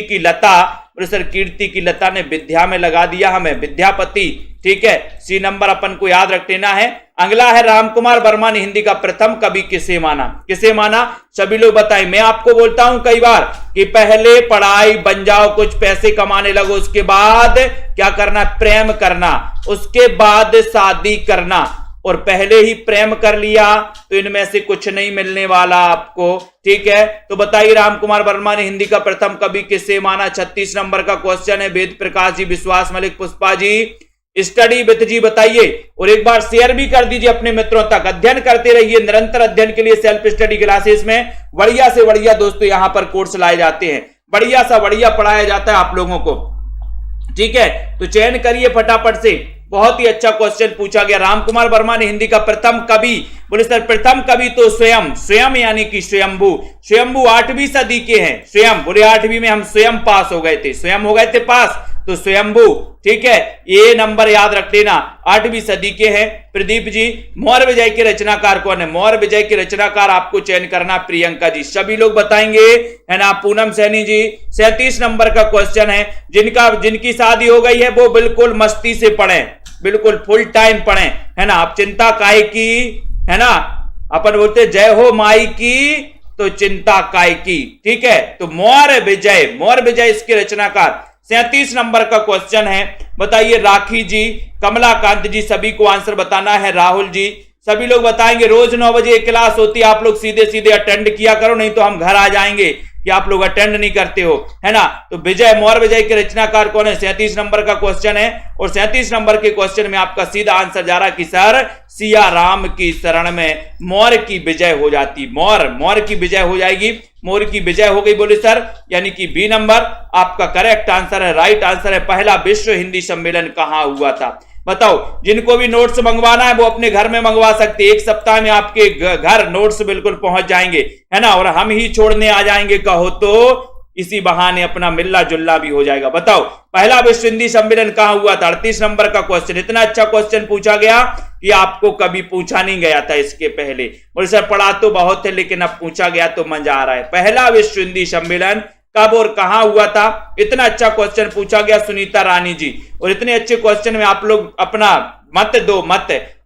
की लता, सर कीर्ति की लता ने विद्या में लगा दिया हमें, विद्यापति, ठीक है। सी नंबर अपन को याद रख लेना है। अगला है रामकुमार वर्मा ने हिंदी का प्रथम कवि किसे माना? सभी लोग बताएं। मैं आपको बोलता हूं कई बार कि पहले पढ़ाई, बन जाओ, कुछ पैसे कमाने लगो, उसके बाद क्या करना? प्रेम करना, उसके बाद शादी करना। और पहले ही प्रेम कर लिया तो इनमें से कुछ नहीं मिलने वाला आपको, ठीक है। तो बताइए रामकुमार वर्मा ने हिंदी का प्रथम कवि किसे माना? 36 नंबर का क्वेश्चन है। वेद प्रकाश जी, विश्वास मलिक, पुष्पा जी, स्टडी विथ जी बताइए, और एक बार शेयर भी कर दीजिए अपने मित्रों तक। अध्ययन करते रहिए, निरंतर अध्ययन के लिए सेल्फ स्टडी क्लासेस में बढ़िया से बढ़िया दोस्तों यहां पर कोर्स लाए जाते हैं, बढ़िया सा बढ़िया पढ़ाया जाता है आप लोगों को, ठीक है। तो चयन करिए फटाफट से। बहुत ही अच्छा क्वेश्चन पूछा गया, रामकुमार वर्मा ने हिंदी का प्रथम कवि। बोले सर प्रथम कवि तो स्वयं यानी कि स्वयंभू 8वीं सदी के हैं। स्वयं, बोले 8वीं में हम स्वयं पास हो गए थे, स्वयं हो गए थे पास, तो स्वयंभू, ठीक है। ये नंबर याद रख लेना, 8वीं सदी के हैं। प्रदीप जी, मौर्य विजय के रचनाकार कौन है? मौर्य विजय के रचनाकार आपको चयन करना, प्रियंका जी, सभी लोग बताएंगे, है ना। पूनम सैनी जी, 37 नंबर का क्वेश्चन है। जिनकी शादी हो गई है वो बिल्कुल मस्ती से पढ़ें, बिल्कुल फुल टाइम पढ़ें, है ना। आप चिंता काहे की, है ना, अपन बोलते जय हो माई की तो चिंता काय की, ठीक है। तो मौर्य विजय इसके रचनाकार। 37 नंबर का क्वेश्चन है, बताइए राखी जी, कमलाकांत जी, सभी को आंसर बताना है। राहुल जी, सभी लोग बताएंगे। रोज 9 बजे क्लास होती है, आप लोग सीधे अटेंड किया करो, नहीं तो हम घर आ जाएंगे कि आप लोग अटेंड नहीं करते हो, है ना। तो मौर्य विजय के रचनाकार कौन है? 37 नंबर का क्वेश्चन है। और 37 नंबर के क्वेश्चन में आपका सीधा आंसर जा रहा है कि सर सिया राम की शरण में मौर्य की विजय हो जाती, मौर्य की विजय हो जाएगी, मौर्य की विजय हो गई। बोले सर, यानी कि बी नंबर आपका करेक्ट आंसर है, राइट आंसर है। पहला विश्व हिंदी सम्मेलन कहां हुआ था? बताओ। जिनको भी नोट्स मंगवाना है वो अपने घर में मंगवा सकते हैं, 1 सप्ताह में आपके घर नोट्स बिल्कुल पहुंच जाएंगे, है ना। और हम ही छोड़ने आ जाएंगे कहो तो, इसी बहाने अपना मिलना जुलना भी हो जाएगा। बताओ पहला विश्व हिंदी सम्मेलन कहां हुआ था? 38 नंबर का क्वेश्चन। इतना अच्छा क्वेश्चन पूछा गया कि आपको कभी पूछा नहीं गया था इसके पहले। बोले सर पढ़ा तो बहुत है लेकिन अब पूछा गया तो मजा आ रहा है। पहला विश्व हिंदी सम्मेलन कब और कहां हुआ था? इतना अच्छा क्वेश्चन पूछा गया सुनीता रानी जी। और इतने अच्छे क्वेश्चन में आप लोग अपना मत दो,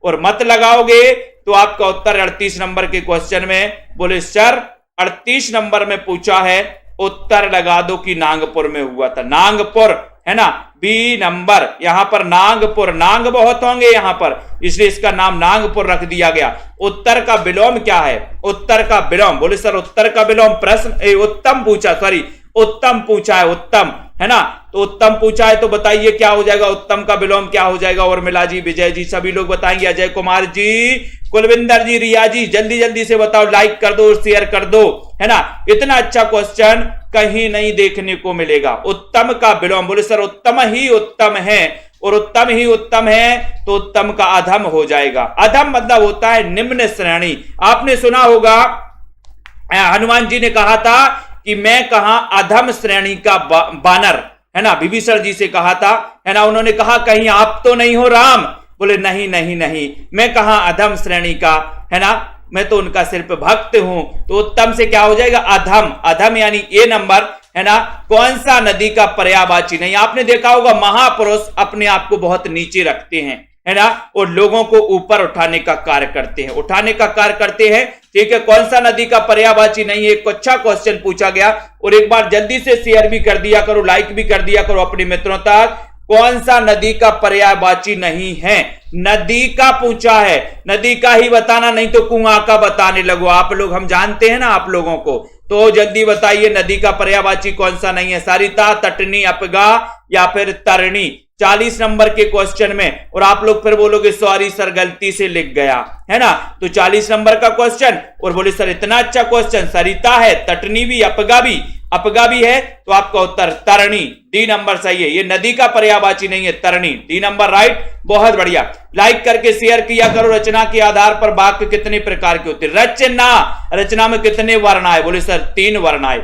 और मत लगाओगे तो आपका उत्तर 38 नंबर के क्वेश्चन में। बोले सर 38 नंबर में पूछा है उत्तर लगा दो कि नागपुर में हुआ था, नागपुर है ना। बी नंबर, यहां पर नागपुर, नाग बहुत होंगे यहां पर, इसलिए इसका नाम नागपुर रख दिया गया। उत्तर का विलोम क्या है? उत्तर का विलोम, बोले सर उत्तर का विलोम प्रश्न उत्तम पूछा, सॉरी उत्तम पूछा है, उत्तम है ना। तो उत्तम पूछा है तो बताइए क्या हो जाएगा, उत्तम का विलोम क्या हो जाएगा? उर्मिला जी, विजय जी, सभी लोग बताएंगे, अजय कुमार जी, कुलविंदर जी, रिया जी, जल्दी जल्दी से बताओ, लाइक कर दो, शेयर कर दो, है ना। इतना अच्छा क्वेश्चन कहीं नहीं देखने को मिलेगा। उत्तम का विलोम, बोले सर उत्तम ही उत्तम है, और उत्तम ही उत्तम है तो उत्तम का अधम हो जाएगा। अधम मतलब होता है निम्न श्रेणी। आपने सुना होगा हनुमान जी ने कहा था कि मैं कहा अधम श्रेणी का बानर, है ना, विभीषण जी से कहा था, है ना। उन्होंने कहा कहीं आप तो नहीं हो राम? बोले नहीं नहीं नहीं, मैं कहा अधम श्रेणी का, है ना, मैं तो उनका सिर्फ भक्त हूं। तो उत्तम से क्या हो जाएगा? अधम। अधम यानी ए नंबर, है ना। कौन सा नदी का पर्यायवाची नहीं? आपने देखा होगा महापुरुष अपने आप को बहुत नीचे रखते हैं, है ना, और लोगों को ऊपर उठाने का कार्य करते हैं, उठाने का कार्य करते हैं, ठीक है। कौन सा नदी का पर्यायवाची नहीं? एक अच्छा क्वेश्चन पूछा गया, और एक बार जल्दी से शेयर भी कर दिया करो, लाइक भी कर दिया करो अपने मित्रों तक। कौन सा नदी का पर्यायवाची नहीं है? नदी का पूछा है, नदी का ही बताना, नहीं तो कुआं का बताने लगो आप लोग, हम जानते हैं ना आप लोगों को। तो जल्दी बताइए नदी का पर्यायवाची कौन सा नहीं है? सरिता, तटनी, अपगा या फिर तरणी। 40 नंबर के क्वेश्चन में, और आप लोग फिर बोलोगे सॉरी सर गलती से लिख गया, है ना। तो 40 नंबर का क्वेश्चन, और बोले सर इतना अच्छा क्वेश्चन, सरिता है, तटनी भी, अपगा भी है, तो आपका उत्तर तरणी, डी नंबर सही है। ये नदी का पर्यायवाची नहीं है, तरणी, डी नंबर राइट। बहुत बढ़िया, लाइक करके शेयर किया करो। रचना के आधार पर वाक्य कितने प्रकार के होते? रचना, रचना में कितने वर्ण आए? बोले सर 3 वर्ण आए।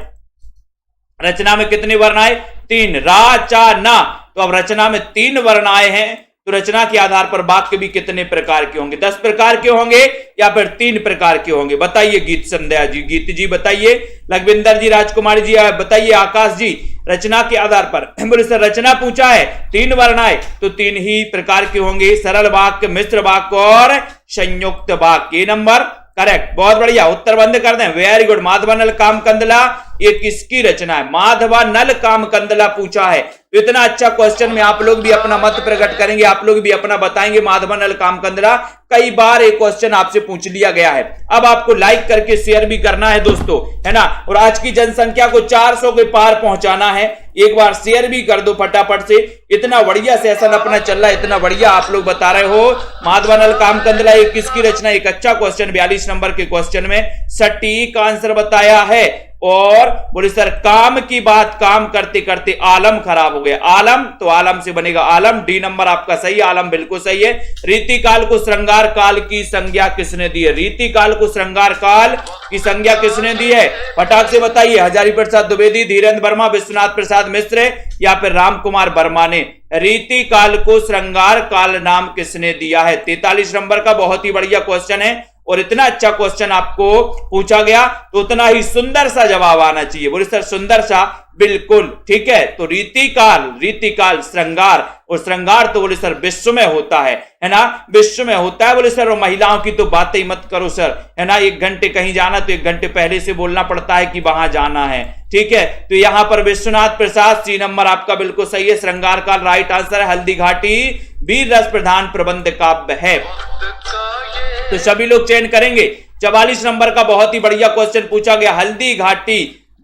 रचना में कितने वर्ण आए? 3, रा, चा, ना। तो अब रचना में 3 वर्ण आए हैं, तो रचना के आधार पर वाक्य भी कितने प्रकार के होंगे? 10 प्रकार के होंगे या फिर 3 प्रकार के होंगे? बताइए गीत संध्या जी, गीत जी बताइए, लखविंदर जी, राजकुमारी जी बताइए, आकाश जी, रचना के आधार पर। बोले सर रचना पूछा है, 3 वर्ण आए, तो 3 ही प्रकार के होंगे, सरल वाक्य, मिश्र वाक्य और संयुक्त वाक्य। नंबर करेक्ट, बहुत बढ़िया, उत्तर बंद कर दें, वेरी गुड। माधवानल काम कंदला, ये किसकी रचना है? माधवानल काम कंदला पूछा है। इतना अच्छा क्वेश्चन में आप लोग भी अपना मत प्रकट करेंगे, आप लोग भी अपना बताएंगे। माधवानल काम कंदला, कई बार एक क्वेश्चन आपसे पूछ लिया गया है। अब आपको लाइक करके शेयर भी करना है दोस्तों, है ना, और आज की जनसंख्या को 400 के पार पहुंचाना है। एक बार शेयर भी कर दो फटाफट से। इतना बढ़िया सेशन अपना चल रहा है, इतना बढ़िया आप लोग बता रहे हो। माधवानल काम कंदला ये किसकी रचना? एक अच्छा क्वेश्चन 42 नंबर के क्वेश्चन में सटीक आंसर बताया है। और बोले सर काम की बात, काम करते करते आलम खराब हो गया। आलम, तो आलम से बनेगा आलम, डी नंबर आपका सही, आलम बिल्कुल सही है। रीति काल को श्रृंगार काल की संज्ञा किसने दी है? रीति काल को श्रृंगार काल की संज्ञा किसने दी है? फटाक से बताइए। हजारी प्रसाद द्विवेदी, धीरेन्द्र वर्मा, विश्वनाथ प्रसाद मिश्र या फिर राम कुमार वर्मा ने रीति काल को श्रृंगार काल नाम किसने दिया है? 43 नंबर का बहुत ही बढ़िया क्वेश्चन है, और इतना अच्छा क्वेश्चन आपको पूछा गया तो उतना ही सुंदर सा जवाब आना चाहिए। बोले सर सुंदर सा, बिल्कुल ठीक है। तो रीतिकाल श्रृंगार, और श्रृंगार तो बोले सर विश्व में होता है ना, विश्व में होता है। बोले सर और महिलाओं की तो बातें ही मत करो सर, है ना। 1 घंटे कहीं जाना तो 1 घंटे पहले से बोलना पड़ता है कि वहां जाना है, ठीक है। तो यहां पर विश्वनाथ प्रसाद, सी नंबर आपका बिल्कुल सही है। श्रृंगार काल राइट आंसर है। हल्दी घाटी वीर रस प्रधान प्रबंध काव्य है, तो सभी लोग चयन करेंगे। 44 नंबर का बहुत ही बढ़िया क्वेश्चन पूछा गया। हल्दी घाटी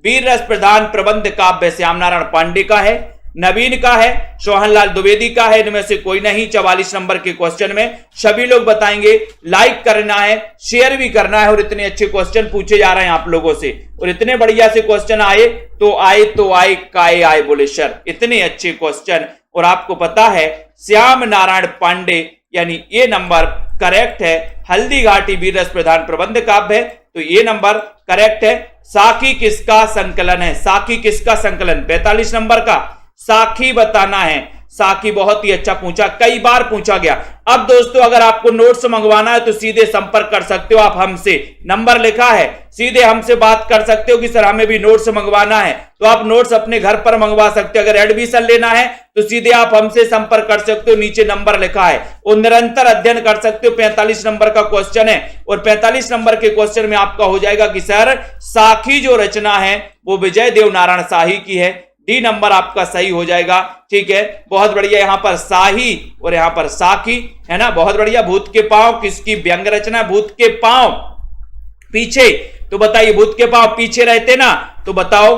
वीर रस प्रधान प्रबंध काव्य श्याम नारायण पांडे का है, नवीन का है, सोहनलाल द्विवेदी का है, इनमें से कोई नहीं। 44 नंबर के क्वेश्चन में सभी लोग बताएंगे। लाइक करना है, शेयर भी करना है, और इतने अच्छे क्वेश्चन पूछे जा रहे हैं आप लोगों से, और इतने बढ़िया से क्वेश्चन आए तो आए काए आए। बोले सर इतने अच्छे क्वेश्चन, और आपको पता है श्याम नारायण पांडे यानी ये नंबर करेक्ट है। हल्दी घाटी वीर रस प्रधान प्रबंध काव्य है, तो ये नंबर करेक्ट है। साखी किसका संकलन है? साखी किसका संकलन? 45 नंबर का साखी बताना है। साखी बहुत ही अच्छा पूछा, कई बार पूछा गया। अब दोस्तों अगर आपको नोट्स मंगवाना है तो सीधे संपर्क कर सकते हो आप हमसे, नंबर लिखा है, सीधे हमसे बात कर सकते हो कि सर हमें भी नोट्स मंगवाना है, तो आप नोट्स अपने घर पर मंगवा सकते हो। अगर एडमिशन लेना है तो सीधे आप हमसे संपर्क कर सकते हो, नीचे नंबर लिखा है। और निरंतर अध्ययन कर सकते हो। 45 नंबर का क्वेश्चन है और 45 नंबर के क्वेश्चन में आपका हो जाएगा कि सर साखी जो रचना है वो विजय देव नारायण शाही की है। डी नंबर आपका सही हो जाएगा। ठीक है, बहुत बढ़िया। यहां पर शाही और यहां पर साखी है ना, बहुत बढ़िया। भूत के पांव किसकी व्यंग रचना? भूत के पांव पीछे, तो बताइए भूत के पांव पीछे रहते ना, तो बताओ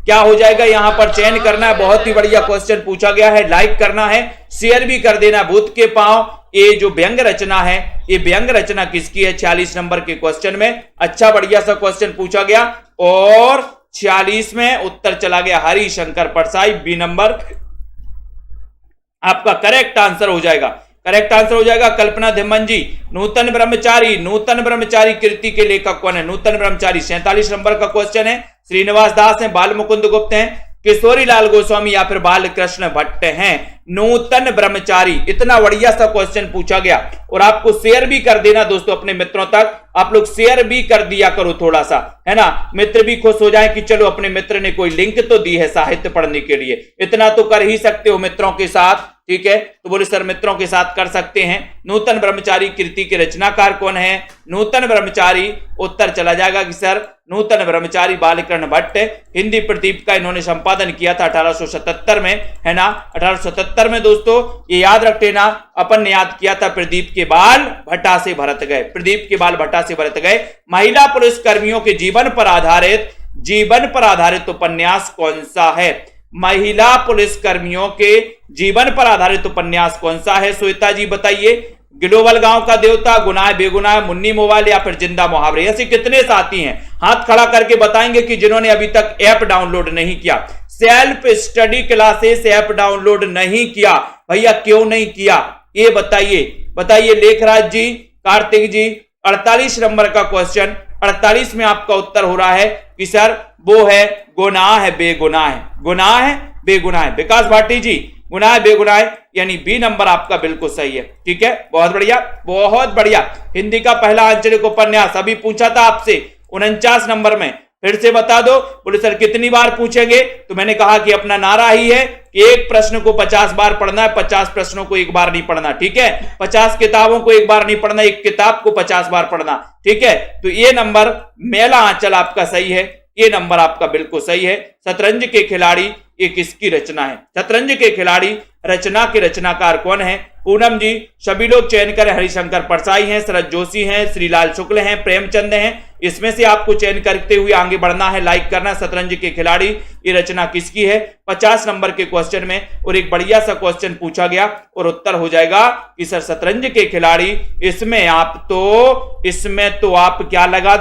क्या हो जाएगा? यहां पर चयन करना है। बहुत ही बढ़िया क्वेश्चन पूछा गया है, लाइक करना है, शेयर भी कर देना। भूत के पांव ये जो व्यंग रचना है, ये व्यंग रचना किसकी है? 46 नंबर के क्वेश्चन में अच्छा बढ़िया सा क्वेश्चन पूछा गया और 46 में उत्तर चला गया हरिशंकर परसाई। बी नंबर आपका करेक्ट आंसर हो जाएगा। करेक्ट आंसर हो जाएगा कल्पना धिम्मन जी। नूतन ब्रह्मचारी, नूतन ब्रह्मचारी कृति के लेखक कौन है? नूतन ब्रह्मचारी 47 नंबर का क्वेश्चन है। श्रीनिवास दास हैं, बाल मुकुंद गुप्त हैं, किशोरी लाल गोस्वामी या फिर बाल कृष्ण भट्ट हैं। नूतन ब्रह्मचारी, इतना बढ़िया सा क्वेश्चन पूछा गया। और आपको शेयर भी कर देना दोस्तों अपने मित्रों तक, आप लोग शेयर भी कर दिया करो थोड़ा सा, है ना, मित्र भी खुश हो जाए कि चलो अपने मित्र ने कोई लिंक तो दी है साहित्य पढ़ने के लिए। इतना तो कर ही सकते हो मित्रों के साथ। ठीक है, तो बोले सर मित्रों के साथ कर सकते हैं। नूतन ब्रह्मचारी कृति के रचनाकार कौन है? नूतन ब्रह्मचारी, उत्तर चला जाएगा कि सर नूतन ब्रह्मचारी बालकृष्ण भट्ट। हिंदी प्रदीप का इन्होंने संपादन किया था 1877 में, है ना, 1877 में। दोस्तों ये याद रख लेना, अपन ने याद किया था प्रदीप के बाल भट्टा से भरत गए, प्रदीप के बाल भट्टा से भरत गए। महिला पुलिस कर्मियों के जीवन पर आधारित उपन्यास कौन सा है? महिला पुलिस कर्मियों के जीवन पर आधारित उपन्यास कौन सा है? श्वेता जी बताइए। ग्लोबल गांव का देवता, गुनाह बेगुनाह, मुन्नी मोबाइल या फिर जिंदा मुहावरे? ऐसे कितने साथी हैं हाथ खड़ा करके बताएंगे कि जिन्होंने अभी तक ऐप डाउनलोड नहीं किया, self study classes app download नहीं किया? भैया क्यों नहीं किया ये बताइए। लेखराज जी, कार्तिक जी, 48 नंबर का क्वेश्चन, 48 में आपका उत्तर हो रहा है कि सर वो है गुनाह है बेगुनाह है, गुनाह है बेगुनाह है। विकास भाटी जी, गुनाह बेगुनाह यानी बी नंबर आपका बिल्कुल सही है। ठीक है, बहुत बढ़िया बहुत बढ़िया। हिंदी का पहला आंचलिक उपन्यास अभी पूछा था आपसे 49 नंबर में, फिर से बता दो। बोले सर कितनी बार पूछेंगे? तो मैंने कहा कि अपना नारा ही है कि एक प्रश्न को 50 बार पढ़ना है, 50 प्रश्नों को एक बार नहीं पढ़ना। ठीक है, 50 किताबों को एक बार नहीं पढ़ना, एक किताब को 50 बार पढ़ना। ठीक है, तो ये नंबर मेला आंचल आपका सही है, ये नंबर आपका बिल्कुल सही है। शतरंज के खिलाड़ी ये किसकी रचना है? शतरंज के खिलाड़ी रचना के रचनाकार कौन है? पूनम जी, सभी लोग चयन करें। हरिशंकर परसाई हैं, शरद जोशी हैं, श्रीलाल शुक्ल हैं, प्रेमचंद हैं। इसमें से आपको चयन करते हुए आगे बढ़ना है, लाइक करना। शतरंज के खिलाड़ी ये रचना किसकी है? 50 नंबर के क्वेश्चन में और एक बढ़िया सा क्वेश्चन पूछा गया और उत्तर हो जाएगा कि सर शतरंज के खिलाड़ी। इसमें तो आप क्या लगा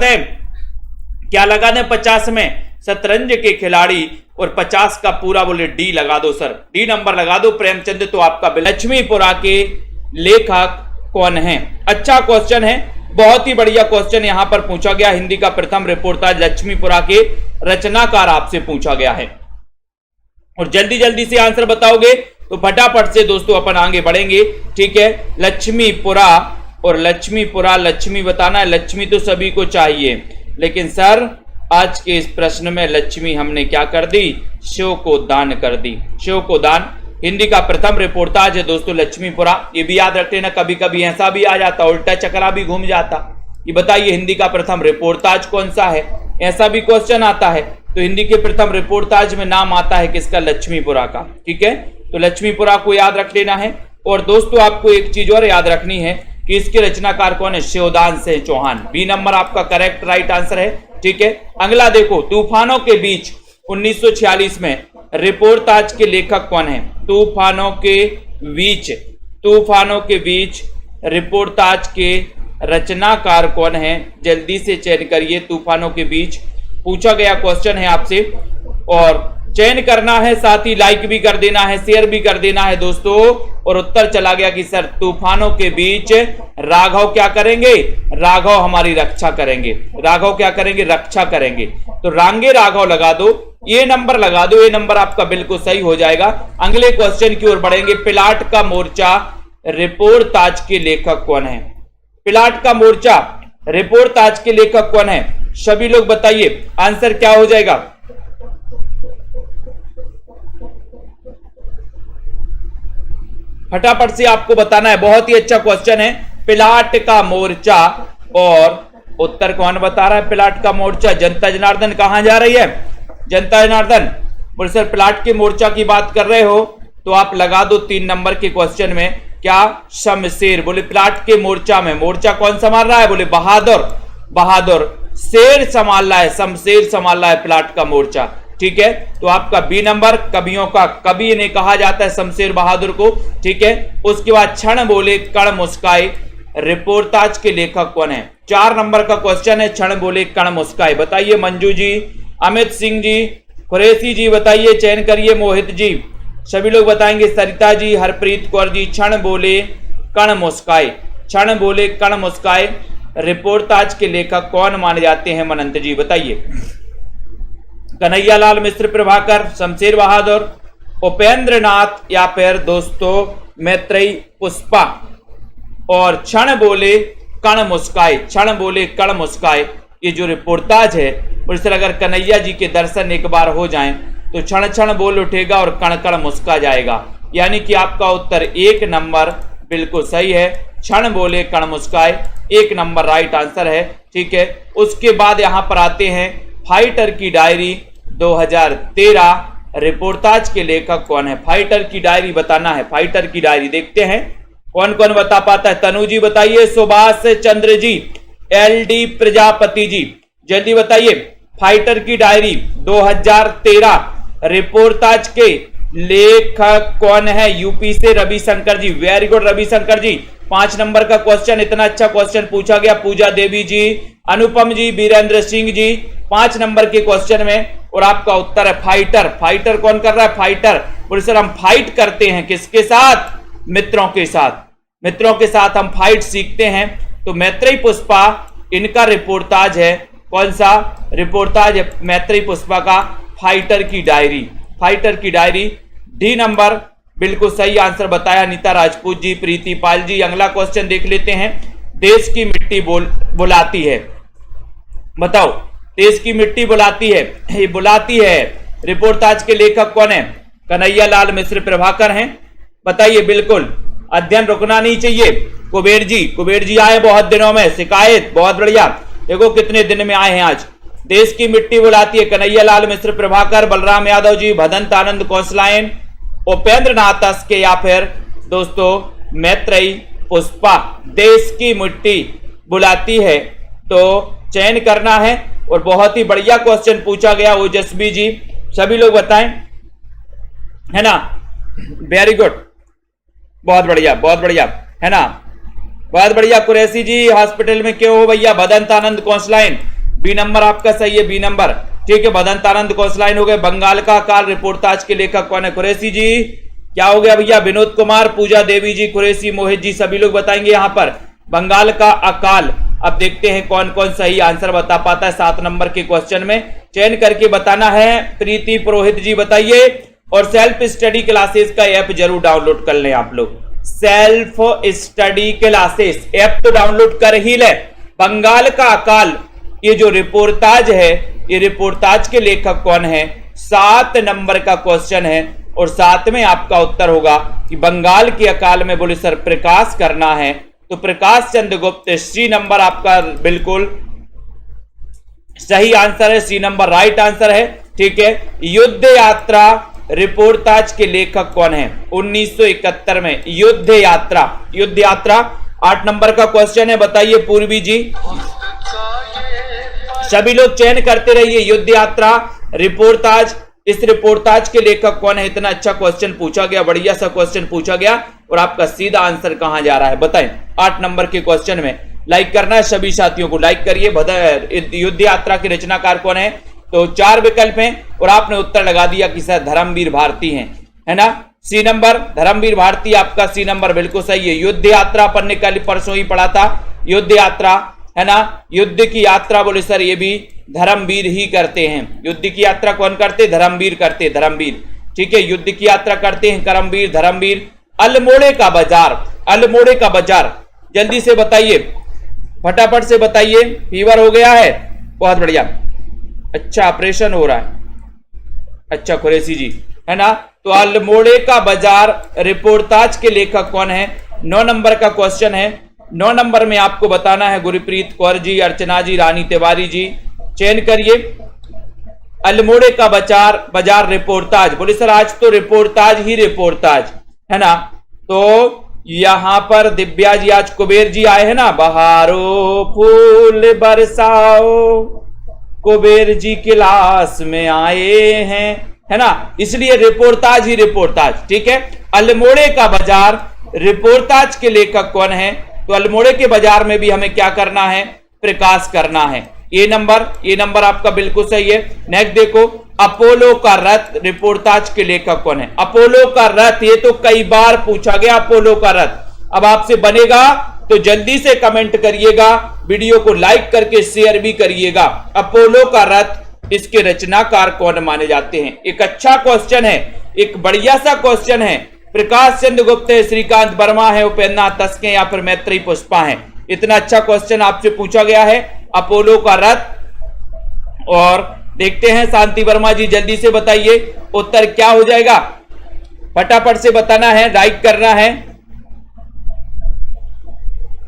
दें 50 में? शतरंज के खिलाड़ी और 50 का पूरा बोले डी लगा दो सर, डी नंबर लगा दो। प्रेमचंद तो आपका। लक्ष्मीपुरा के लेखक कौन है? अच्छा क्वेश्चन है, बहुत ही बढ़िया क्वेश्चन यहां पर पूछा गया। हिंदी का प्रथम रिपोर्टाज लक्ष्मीपुरा के रचनाकार आपसे पूछा गया है और जल्दी जल्दी से आंसर बताओगे तो फटाफट से दोस्तों अपन आगे बढ़ेंगे। ठीक है, लक्ष्मीपुरा और लक्ष्मीपुरा, लक्ष्मी बताना है। लक्ष्मी तो सभी को चाहिए, लेकिन सर आज के इस प्रश्न में लक्ष्मी हमने क्या कर दी? शिव को दान कर दी, शिव को दान। हिंदी का प्रथम रिपोर्टाज है दोस्तों लक्ष्मीपुरा। ये भी याद रखते ना, कभी कभी ऐसा भी आ जाता, उल्टा चक्रा भी घूम जाता। ये बताइए हिंदी का प्रथम रिपोर्टाज कौन सा है? ऐसा भी क्वेश्चन आता है। तो हिंदी के प्रथम रिपोर्टाज में नाम आता है किसका? लक्ष्मीपुरा का। ठीक है, तो लक्ष्मीपुरा को याद रख लेना है। और दोस्तों आपको एक चीज और याद रखनी है कि इसके रचनाकार कौन है? शिवदान सिंह चौहान। बी नंबर आपका करेक्ट राइट आंसर है। ठीक है, अगला देखो, तूफानों के बीच 1946 में रिपोर्टाज के लेखक कौन है? तूफानों के बीच रिपोर्टाज के रचनाकार कौन है? जल्दी से चयन करिए। तूफानों के बीच पूछा गया क्वेश्चन है आपसे और चयन करना है, साथ ही लाइक भी कर देना है, शेयर भी कर देना है दोस्तों। और उत्तर चला गया कि सर तूफानों के बीच राघव क्या करेंगे? राघव हमारी रक्षा करेंगे। राघव क्या करेंगे? रक्षा करेंगे। तो रांगे राघव लगा दो ये नंबर लगा दो, ये नंबर आपका बिल्कुल सही हो जाएगा। अगले क्वेश्चन की ओर बढ़ेंगे। पिलाट का मोर्चा रिपोर्ताज के लेखक कौन है? पिलाट का मोर्चा रिपोर्ताज के लेखक कौन है? सभी लोग बताइए आंसर क्या हो जाएगा। फटाफट से आपको बताना है। बहुत ही अच्छा क्वेश्चन है। पिलाट का मोर्चा, और उत्तर कौन बता रहा है? पिलाट का मोर्चा। जनता जनार्दन कहां जा रही है? जनता जनार्दन बोले सर पिलाट के मोर्चा की बात कर रहे हो तो आप लगा दो 3 नंबर के क्वेश्चन में क्या? शमशेर। बोले पिलाट के मोर्चा में मोर्चा कौन संभाल रहा है? बोले बहादुर। बहादुर शेर संभाल रहा है, शमशेर संभाल रहा है पिलाट का मोर्चा। ठीक है, तो आपका बी नंबर। कवियों का कवि ने कहा जाता है शमशेर बहादुर को। ठीक है, उसके बाद क्षण बोले कण मुस्काए रिपोर्ताज के लेखक कौन है? 4 नंबर का क्वेश्चन है। क्षण बोले कण मुस्काए, बताइए मंजू जी, अमित सिंह जी, कुरैशी जी बताइए, चयन करिए। मोहित जी, सभी लोग बताएंगे। सरिता जी, हरप्रीत कौर जी। क्षण बोले कण मुस्काए, क्षण बोले कण मुस्काए रिपोर्ताज के लेखक कौन माने जाते हैं? मनंत जी बताइए। कन्हैयालाल मिश्र प्रभाकर, शमशेर बहादुर, उपेंद्र नाथ, या फिर दोस्तों मैत्रेयी पुष्पा। और क्षण बोले कण मुस्काए, क्षण बोले कण मुस्काए, ये जो रिपोर्ताज है उस अगर कन्हैया जी के दर्शन एक बार हो जाएं तो क्षण क्षण बोल उठेगा और कण कण मुस्का जाएगा। यानी कि आपका उत्तर 1 नंबर बिल्कुल सही है। क्षण बोले कण मुस्काए 1 नंबर राइट आंसर है। ठीक है, उसके बाद यहां पर आते हैं फाइटर की डायरी 2013 रिपोर्ताज के लेखक कौन है? फाइटर की डायरी बताना है। फाइटर की डायरी देखते हैं कौन कौन बता पाता है। तनु जी बताइए, सुभाष चंद्र जी, LD प्रजापति जी, जल्दी बताइए। फाइटर की डायरी 2013 रिपोर्ताज के लेखक कौन है? यूपी से रविशंकर जी। वेरी गुड रविशंकर जी। 5 नंबर का क्वेश्चन, इतना अच्छा क्वेश्चन पूछा गया। पूजा देवी जी, अनुपम जी, वीरेंद्र सिंह जी 5 नंबर के क्वेश्चन में, और आपका उत्तर है फाइटर। फाइटर कौन कर रहा है? फाइटर। बोले सर हम फाइट करते हैं किसके साथ? मित्रों के साथ। मित्रों के साथ हम फाइट सीखते हैं। तो मैत्रेयी पुष्पा इनका रिपोर्ताज है। कौन सा रिपोर्ताज है? मैत्रेयी पुष्पा का फाइटर की डायरी। फाइटर की डायरी डी नंबर बिल्कुल सही आंसर बताया। नीता राजपूत जी, प्रीति पाल जी। अगला क्वेश्चन देख लेते हैं। देश की मिट्टी बुलाती है, बताओ देश की मिट्टी बुलाती है, ये बुलाती है रिपोर्ताज के लेखक कौन है? कन्हैयालाल मिश्र प्रभाकर हैं। बताइए बिल्कुल, अध्ययन रुकना नहीं चाहिए। कुबेर जी, कुबेर जी आए बहुत दिनों में, शिकायत बहुत बढ़िया। देखो कितने दिन में आए हैं आज। देश की मिट्टी बुलाती है कन्हैयालाल मिश्र प्रभाकर, बलराम यादव जी, भदंत आनंद कौशलायन, उपेंद्र नाथ के, या फिर दोस्तों मैत्रेयी पुष्पा। देश की मिट्टी बुलाती है, तो चयन करना है। और बहुत ही बढ़िया क्वेश्चन पूछा गया ओजस्वी जी, सभी लोग बताएं, है ना? वेरी गुड, बहुत बढ़िया, बहुत बढ़िया, है ना? बहुत बढ़िया। कुरैशी जी, हॉस्पिटल में क्यों हो भैया? भदंत आनंद कौशलायन, बी नंबर आपका सही है, बी नंबर। ठीक है, भदंत आनंद कौशलायन हो गए। बंगाल का अकाल रिपोर्ताज के लेखक कौन है? कुरैशी जी। क्या हो गया भैया? विनोद कुमार, पूजा देवी जी, कुरैशी, मोहित जी, सभी लोग बताएंगे यहां पर बंगाल का अकाल। अब देखते हैं कौन कौन सही आंसर बता पाता है 7 नंबर के क्वेश्चन में। चयन करके बताना है। प्रीति पुरोहित जी बताइए। और सेल्फ स्टडी क्लासेस का ऐप जरूर डाउनलोड कर लें आप लोग। सेल्फ स्टडी क्लासेस ऐप तो डाउनलोड कर ही ले। बंगाल का अकाल, ये जो रिपोर्ताज है, ये रिपोर्ताज के लेखक कौन है? 7 नंबर का क्वेश्चन है। और 7 में आपका उत्तर होगा कि बंगाल के अकाल में बोले सर प्रकाश करना है, तो प्रकाश चंद्र गुप्त। सी नंबर आपका बिल्कुल सही आंसर है, सी नंबर राइट आंसर है। ठीक है, युद्ध यात्रा रिपोर्ताज के लेखक कौन है? 1971 में युद्ध यात्रा। युद्ध यात्रा 8 नंबर का क्वेश्चन है, बताइए पूर्वी जी। सभी लोग चयन करते रहिए। युद्ध यात्रा रिपोर्ताज, इस रिपोर्ताज के लेखक कौन है? इतना अच्छा क्वेश्चन पूछा गया, बढ़िया सा क्वेश्चन पूछा गया। और आपका सीधा आंसर कहां जा रहा है बताएं? 8 नंबर के क्वेश्चन में लाइक करना है, सभी साथियों को लाइक करिए। युद्ध यात्रा के रचनाकार कौन है? तो 4 विकल्प हैं और आपने उत्तर लगा दिया कि सर धर्मवीर भारती हैं, है ना? सी नंबर धर्मवीर भारती, आपका सी नंबर बिल्कुल सही है। युद्ध यात्रा पढ़ने का परसों ही पढ़ा था। युद्ध यात्रा है ना। युद्ध की यात्रा बोले सर ये भी धर्मवीर ही करते हैं। युद्ध की यात्रा कौन करते? धर्मवीर करते, धर्मवीर। ठीक है, युद्ध की यात्रा करते हैं करमवीर, धर्मवीर। अल्मोड़े का बाजार, अल्मोड़े का बाजार, जल्दी से बताइए, फटाफट से बताइए। फीवर हो गया है? बहुत बढ़िया, अच्छा ऑपरेशन हो रहा है, अच्छा कुरैशी जी, है ना। तो अल्मोड़े का बाजार रिपोर्टाज के लेखक कौन है? 9 नंबर का क्वेश्चन है। 9 नंबर में आपको बताना है गुरप्रीत कौर जी, अर्चना जी, रानी तिवारी जी, चयन करिए। अल्मोड़े का बाजार रिपोर्टाज, बोले सर आज तो रिपोर्टाज ही रिपोर्टाज, है ना। तो यहां पर दिव्या जी, आज कुबेर जी आए हैं ना, बहारो फूल बरसाओ, कुबेर जी क्लास में आए हैं, है ना, इसलिए रिपोर्टाज ही रिपोर्टाज। ठीक है, अल्मोड़े का बाजार रिपोर्टाज के लेखक कौन है? तो अल्मोड़े के बाजार में भी हमें क्या करना है? प्रकाश करना है। ये नंबर आपका बिल्कुल सही है। नेक्स्ट देखो, अपोलो का रथ रिपोर्टाज के लेखक कौन है? अपोलो का रथ, ये तो कई बार पूछा गया, अपोलो का रथ। अब आपसे बनेगा तो जल्दी से कमेंट करिएगा, वीडियो को लाइक करके शेयर भी करिएगा। अपोलो का रथ, इसके रचनाकार कौन माने जाते हैं? एक अच्छा क्वेश्चन है, एक बढ़िया सा क्वेश्चन है। प्रकाश चंद्र गुप्त है, श्रीकांत वर्मा है, उपेंद्र तस्के या फिर मैत्री पुष्पा है। इतना अच्छा क्वेश्चन आपसे पूछा गया है, अपोलो का रथ। और देखते हैं शांति वर्मा जी, जल्दी से बताइए उत्तर क्या हो जाएगा, फटाफट से बताना है, राइट करना है।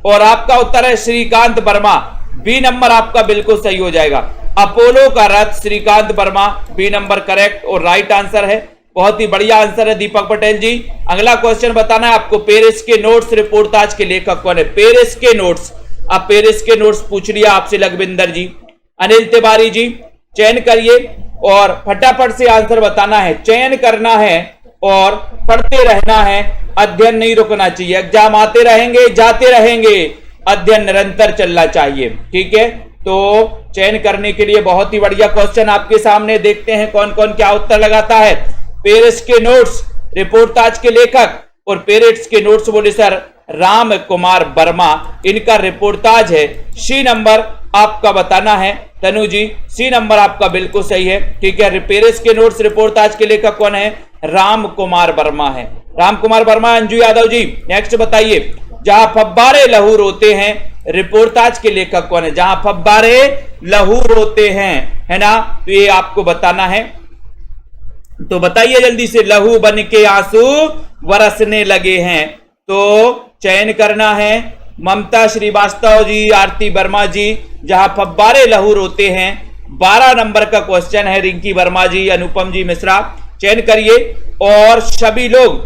और आपका उत्तर है श्रीकांत वर्मा, बी नंबर आपका बिल्कुल सही हो जाएगा। अपोलो का रथ Shrikant Verma, B number correct और राइट आंसर है। बहुत ही बढ़िया आंसर है दीपक पटेल जी। अगला क्वेश्चन बताना है आपको, पेरिस के नोट्स रिपोर्टाज के लेखक कौन है? पेरिस के नोट्स, अब पेरिस के नोट्स पूछ लिया आपसे लखविंदर जी। अनिल तिवारी जी, चयन करिए और फटाफट से आंसर बताना है, चयन करना है और पढ़ते रहना है, अध्ययन नहीं रुकना चाहिए। एग्जाम आते रहेंगे, जाते रहेंगे, अध्ययन निरंतर चलना चाहिए। ठीक है, तो चयन करने के लिए बहुत ही बढ़िया क्वेश्चन आपके सामने, देखते हैं कौन कौन क्या उत्तर लगाता है। पेरिस के नोट्स रिपोर्टाज के लेखक, और पेरिस के नोट्स बोले सर राम कुमार वर्मा, इनका रिपोर्टाज है। सी नंबर आपका बताना है तनु जी, सी नंबर आपका बिल्कुल सही है। ठीक है, पेरिस के नोट्स रिपोर्टाज के लेखक कौन है? राम कुमार वर्मा है, राम कुमार वर्मा। अंजू यादव जी, नेक्स्ट बताइए, जहां फब्बारे लहू रोते हैं रिपोर्टाज के लेखक कौन है? जहां फब्बारे लहू रोते हैं, है ना, तो ये आपको बताना है। तो बताइए जल्दी से, लहू बन के आंसू बरसने लगे हैं, तो चयन करना है। ममता श्रीवास्तव जी, आरती वर्मा जी, जहां फब्बारे लहू रोते हैं, 12 नंबर का क्वेश्चन है। रिंकी वर्मा जी, अनुपम जी मिश्रा, चयन करिए। और सभी लोग,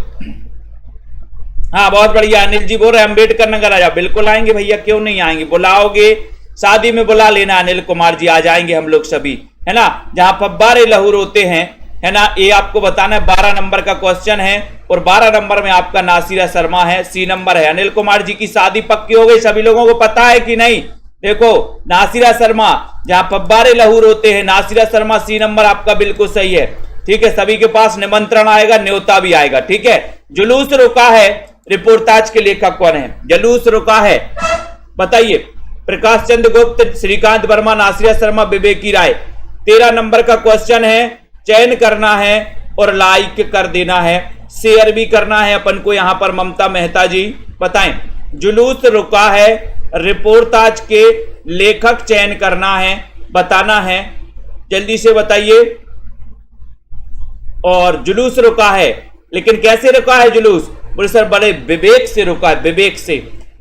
हाँ बहुत बढ़िया, अनिल जी बोल रहे अंबेडकर नगर आ जाओ, बिल्कुल आएंगे भैया, क्यों नहीं आएंगे, बुलाओगे, शादी में बुला लेना अनिल कुमार जी, आ जाएंगे हम लोग सभी, है ना। जहां फब्बारे लहू रोते हैं, है ना, ये आपको बताना है, 12 नंबर का क्वेश्चन है। और 12 नंबर में आपका नासिरा शर्मा है, सी नंबर है। अनिल कुमार जी की शादी पक्की हो गई, सभी लोगों को पता है कि नहीं? देखो, नासिरा शर्मा, जहां फब्बारे लहू रोते हैं, नासिरा शर्मा, सी नंबर आपका बिल्कुल सही है। ठीक है, सभी के पास निमंत्रण आएगा, न्योता भी आएगा। ठीक है, जुलूस रुका है रिपोर्टाज के लेखक कौन है? जुलूस रुका है, बताइए। प्रकाश चंद्र गुप्त, श्रीकांत वर्मा, नासिरा शर्मा, विवेकी राय। 13 नंबर का क्वेश्चन है, चयन करना है और लाइक कर देना है, शेयर भी करना है अपन को। यहां पर ममता मेहता जी बताएं, जुलूस रुका है रिपोर्टाज के लेखक चयन करना है, बताना है, जल्दी से बताइए। और जुलूस रुका है, लेकिन कैसे रुका है जुलूस? बोले सर बड़े विवेक से रुका है, विवेक से।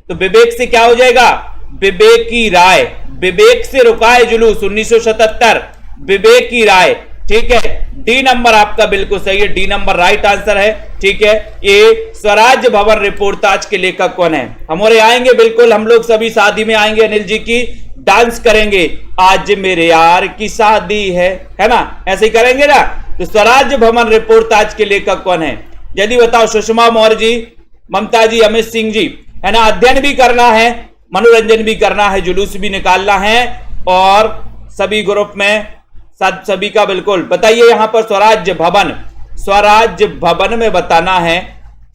तो विवेक से क्या हो जाएगा? विवेकी राय, विवेक से रुका है जुलूस, 1977, विवेकी राय। ठीक है, डी नंबर आपका बिल्कुल सही है, डी नंबर राइट आंसर है। ठीक है, ये स्वराज भवन रिपोर्टाज के लेखक कौन है? हमारे आएंगे, बिल्कुल हम लोग सभी शादी में आएंगे, अनिल जी की डांस करेंगे, आज मेरे यार की शादी है ना, ऐसे ही करेंगे ना। तो स्वराज भवन रिपोर्टाज के लेखक कौन है? जल्दी बताओ। सुषमा मौर्य जी, ममता जी, अमित सिंह जी, है ना। अध्ययन भी करना है, मनोरंजन भी करना है, जुलूस भी निकालना है, और सभी ग्रुप में सभी का बिल्कुल बताइए। यहां पर स्वराज्य भवन, स्वराज्य भवन में बताना है,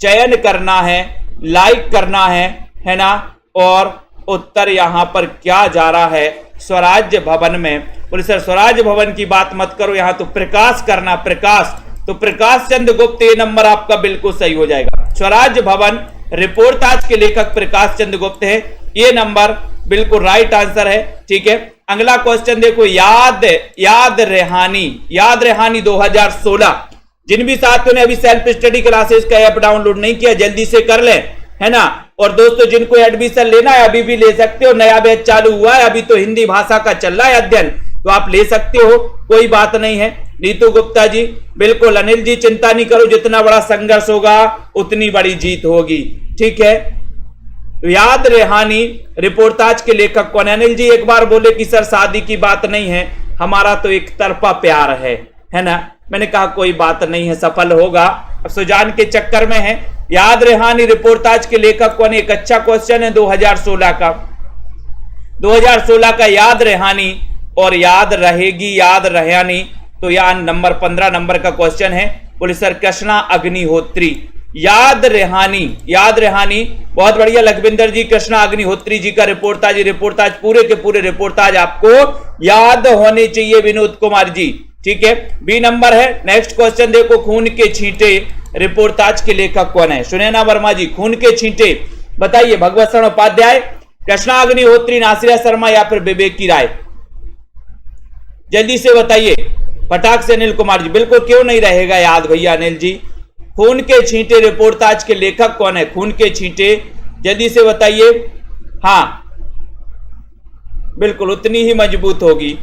चयन करना है, लाइक करना है ना, और उत्तर यहां पर क्या जा रहा है? स्वराज्य भवन में। बोले सर स्वराज्य भवन की बात मत करो, यहां तो प्रकाश करना, प्रकाश। तो प्रकाश चंद्र गुप्त, ये नंबर आपका बिल्कुल सही हो जाएगा। स्वराज्य भवन रिपोर्टाज के लेखक प्रकाश चंद्र गुप्त है, ये नंबर बिल्कुल राइट आंसर है। ठीक है, अगला क्वेश्चन देखो, याद रेहानी 2016। जिन भी साथियों ने अभी सेल्फ स्टडी क्लासेस का ऐप डाउनलोड नहीं किया जल्दी से कर लें, है ना। और दोस्तों जिनको एडमिशन लेना है अभी भी ले सकते हो, नया बैच चालू हुआ है, अभी तो हिंदी भाषा का चल रहा है अध्ययन, तो आप ले सकते हो, कोई बात नहीं है। नीतू गुप्ता जी बिल्कुल, अनिल जी चिंता नहीं करो, जितना बड़ा संघर्ष होगा उतनी बड़ी जीत होगी। ठीक है, तो याद रेहानी रिपोर्टाज के लेखक कौन है? अनिल जी एक बार बोले कि सर शादी की बात नहीं है, हमारा तो एक तरफा प्यार है ना। मैंने कहा कोई बात नहीं है, सफल होगा। अब सुजान के चक्कर में है। याद रेहानी रिपोर्टाज के लेखक कौन है? एक अच्छा क्वेश्चन है 2016 का। 2016 का याद रेहानी और याद रहेगी याद रेहानी, तो यहाँ नंबर 15 नंबर का क्वेश्चन है। बोले सर कृष्णा अग्निहोत्री। याद रेहानी बहुत बढ़िया लखविंदर जी, कृष्णा अग्निहोत्री जी का रिपोर्टाज पूरे के पूरे रिपोर्टाज आपको याद होने चाहिए विनोद कुमार जी। ठीक है, बी नंबर है। नेक्स्ट क्वेश्चन देखो, खून के छींटे रिपोर्टाज के लेखक कौन है? सुनैना वर्मा जी, खून के छींटे बताइए, भगवत शरण उपाध्याय, कृष्णा अग्निहोत्री, नासिरा शर्मा या फिर विवेकी राय? जल्दी से बताइए फटाक से। अनिल कुमार जी बिल्कुल क्यों नहीं रहेगा याद भैया अनिल जी। खून के छींटे रिपोर्टाज के लेखक कौन है? खून के छींटे जल्दी से बताइए। हाँ बिल्कुल उतनी ही मजबूत होगी।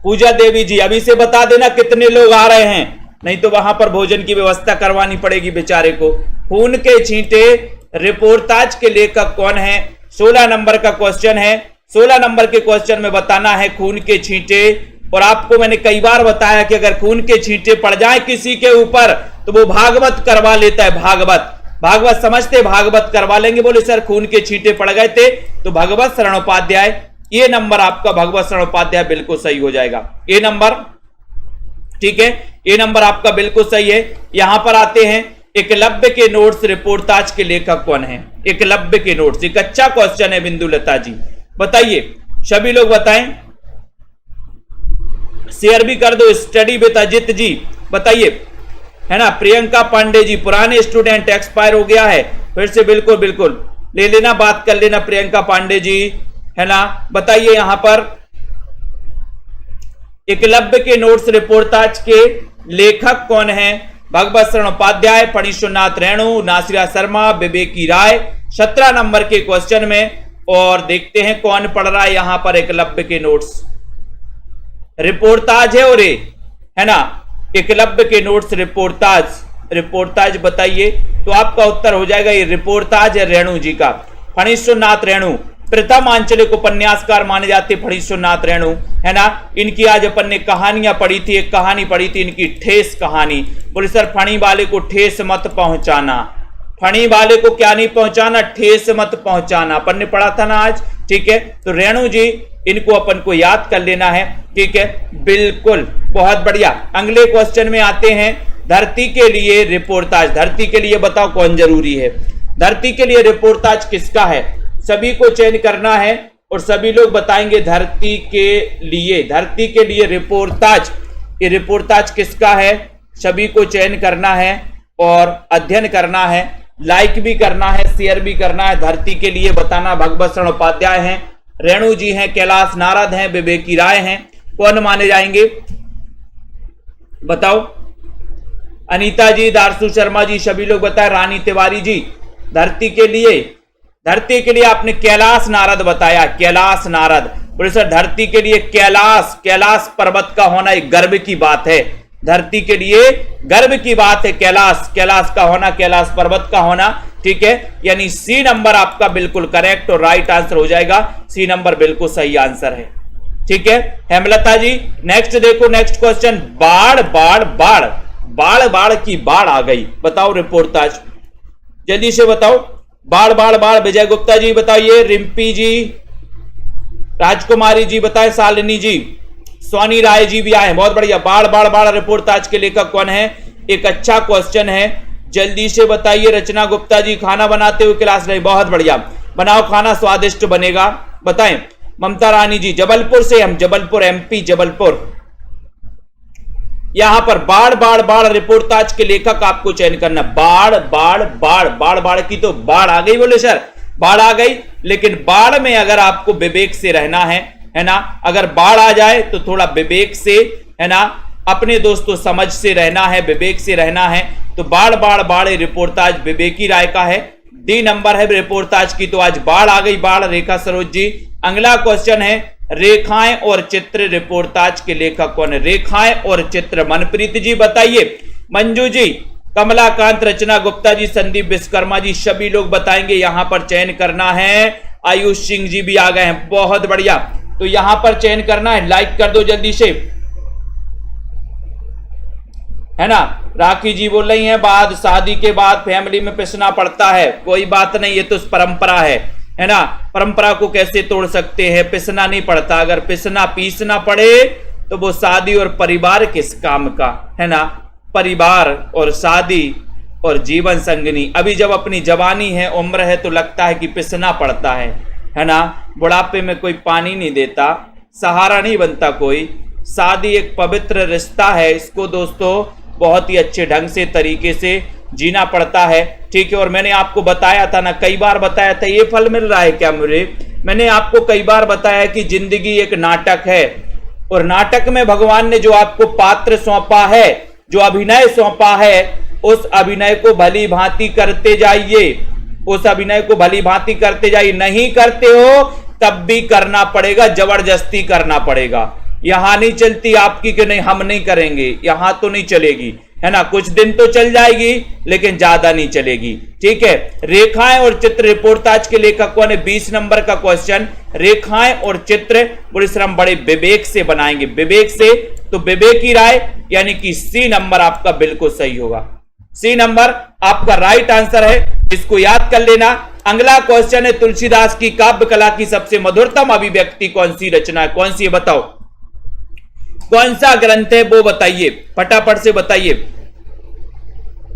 पूजा देवी जी अभी से बता देना कितने लोग आ रहे हैं, नहीं तो वहां पर भोजन की व्यवस्था करवानी पड़ेगी बेचारे को। खून के छींटे रिपोर्टाज के लेखक कौन है? 16 नंबर का क्वेश्चन है। 16 नंबर के क्वेश्चन में बताना है खून के छींटे। और आपको मैंने कई बार बताया कि अगर खून के छींटे पड़ जाए किसी के ऊपर तो वो भागवत करवा लेता है। भागवत समझते, भागवत करवा लेंगे। बोले सर खून के छींटे पड़ गए थे, तो भगवत शरण उपाध्याय, ये नंबर आपका भगवत शरण उपाध्याय बिल्कुल सही हो जाएगा। ये नंबर ठीक है, ये नंबर आपका बिल्कुल सही है। यहां पर आते हैं, एकलव्य के नोट्स रिपोर्टाज के लेखक कौन है? एकलव्य के नोट्स एक अच्छा क्वेश्चन है। बिंदु लता जी बताइए, सभी लोग बताएं, शेयर भी कर दो। स्टडी विद अजित जी बताइए, है ना। प्रियंका पांडे जी, पुराने स्टूडेंट, एक्सपायर हो गया है फिर से, बिल्कुल ले लेना, बात कर लेना प्रियंका पांडे जी, है ना। बताइए यहां पर एकलव्य के नोट्स रिपोर्टाज के लेखक कौन है? भगवत शरण उपाध्याय, फणीश्वरनाथ रेणु, नासिरा शर्मा, विवेकी राय। 17 नंबर के क्वेश्चन में, और देखते हैं कौन पढ़ रहा है यहां पर एकलव्य के नोट्स रिपोर्टाज है। और है ना, एकलव्य के नोट्स रिपोर्टाज बताइए, तो आपका उत्तर हो जाएगा ये रिपोर्टाज है रेणु जी का। फणीश्वरनाथ रेणु प्रथम आंचलिक उपन्यासकार माने जाते फणीश्वरनाथ रेणु, है ना। इनकी आज अपन ने कहानियां पढ़ी थी, एक कहानी पढ़ी थी इनकी, ठेस कहानी। बोले सर फणी वाले को ठेस मत पहुंचाना, फणी वाले को क्या नहीं पहुंचाना? ठेस मत पहुंचाना, अपन ने पढ़ा था ना आज। ठीक है, तो रेणु जी इनको अपन को याद कर लेना है। ठीक है, बिल्कुल बहुत बढ़िया। अगले क्वेश्चन में आते हैं, धरती के लिए रिपोर्टाज। धरती के लिए बताओ कौन जरूरी है? धरती के लिए रिपोर्टाज किसका है? सभी को चयन करना है और सभी लोग बताएंगे धरती के लिए रिपोर्टाज। ये रिपोर्टाज किसका है? सभी को चयन करना है और अध्ययन करना है, लाइक भी करना है, शेयर भी करना है। धरती के लिए बताना, भगवत शरण उपाध्याय हैं, रेणु जी हैं, कैलाश नारद हैं, विवेकी राय हैं। कौन माने जाएंगे बताओ? अनीता जी, दारसू शर्मा जी, सभी लोग बताएं। रानी तिवारी जी, धरती के लिए आपने कैलाश नारद बताया, कैलाश नारद। बोले सर धरती के लिए कैलाश पर्वत का होना एक गर्व की बात है। धरती के लिए गर्व की बात है कैलाश का होना, कैलाश पर्वत का होना। ठीक है, यानी सी नंबर आपका बिल्कुल करेक्ट और राइट आंसर हो जाएगा। सी नंबर बिल्कुल सही आंसर है। ठीक है हेमलता जी, नेक्स्ट देखो, नेक्स्ट क्वेश्चन, बाढ़ की बाढ़ आ गई, बताओ रिपोर्टाज, जल्दी से बताओ। बाढ़, विजय गुप्ता जी बताइए, रिम्पी जी, राजकुमारी जी बताए, शालिनी जी, सोनी राय जी भी आए, बहुत बढ़िया। बाढ़ रिपोर्टाज के लेखक कौन है? एक अच्छा क्वेश्चन है, जल्दी से बताइए। रचना गुप्ता जी खाना बनाते हुए क्लास नहीं, बहुत बढ़िया, बनाओ खाना, स्वादिष्ट बनेगा, बताएं। ममता रानी जी जबलपुर से, हम जबलपुर एमपी जबलपुर। यहां पर बाढ़ बाढ़ बाढ़ रिपोर्टाज के लेखक आपको चयन करना। बाढ़ बाढ़ बाढ़ बाढ़ बाढ़ की तो बाढ़ आ गई, बोले सर बाढ़ आ गई, लेकिन बाढ़ में अगर आपको विवेक से रहना है ना, अगर बाढ़ आ जाए तो थोड़ा विवेक से, है ना, अपने दोस्तों समझ से रहना है, विवेक से रहना है। तो बाढ़ बाढ़ बाढ़ रिपोर्टाज विवेकी राय का है, डी नंबर है रिपोर्टाज की। तो आज बाढ़ आ गई, बाढ़। रेखा सरोज जी अगला क्वेश्चन है, रेखाएं और चित्र रिपोर्टाज के लेखक कौन है? रेखाएं और चित्र, मनप्रीत जी बताइए, मंजू जी, कमलाकांत, रचना गुप्ता जी, संदीप विश्वकर्मा जी, सभी लोग बताएंगे। यहां पर चयन करना है। आयुष सिंह जी भी आ गए हैं, बहुत बढ़िया। तो यहां पर चयन करना है, लाइक कर दो जल्दी से, है ना। राखी जी बोल रही हैं बाद शादी के बाद फैमिली में पिसना पड़ता है, कोई बात नहीं, ये तो परंपरा है ना। परंपरा को कैसे तोड़ सकते हैं? पिसना नहीं पड़ता, अगर पिसना पीसना पड़े तो वो शादी और परिवार किस काम का, है ना। परिवार और शादी और जीवन संगनी, अभी जब अपनी जवानी है, उम्र है, तो लगता है कि पिसना पड़ता है ना। बुढ़ापे में कोई पानी नहीं देता, सहारा नहीं बनता कोई। शादी एक पवित्र रिश्ता है, इसको दोस्तों बहुत ही अच्छे ढंग से तरीके से जीना पड़ता है, ठीक है। और मैंने आपको बताया था ना, कई बार बताया था, ये फल मिल रहा है क्या मुझे? मैंने आपको कई बार बताया कि जिंदगी एक नाटक है, और नाटक में भगवान ने जो आपको पात्र सौंपा है, जो अभिनय सौंपा है, उस अभिनय को भली भांति करते जाइए, उस अभिनय को भली भांति करते जाइए। नहीं करते हो तब भी करना पड़ेगा, जबरदस्ती करना पड़ेगा। यहां नहीं चलती आपकी कि नहीं हम नहीं करेंगे, यहां तो नहीं चलेगी, है ना। कुछ दिन तो चल जाएगी लेकिन ज्यादा नहीं चलेगी, ठीक है। रेखाएं और चित्र रिपोर्टाज के लेखक कौन है? 20 नंबर का क्वेश्चन। रेखाएं और चित्र परिश्रम बड़े विवेक से बनाएंगे, विवेक से। तो विवेक की राय यानी कि सी नंबर आपका बिल्कुल सही होगा, सी नंबर आपका राइट आंसर है, इसको याद कर लेना। अगला क्वेश्चन है, तुलसीदास की काव्य कला की सबसे मधुरतम अभिव्यक्ति कौन सी रचना है? कौन सी है बताओ, कौन सा ग्रंथ है वो बताइए, फटाफट से बताइए,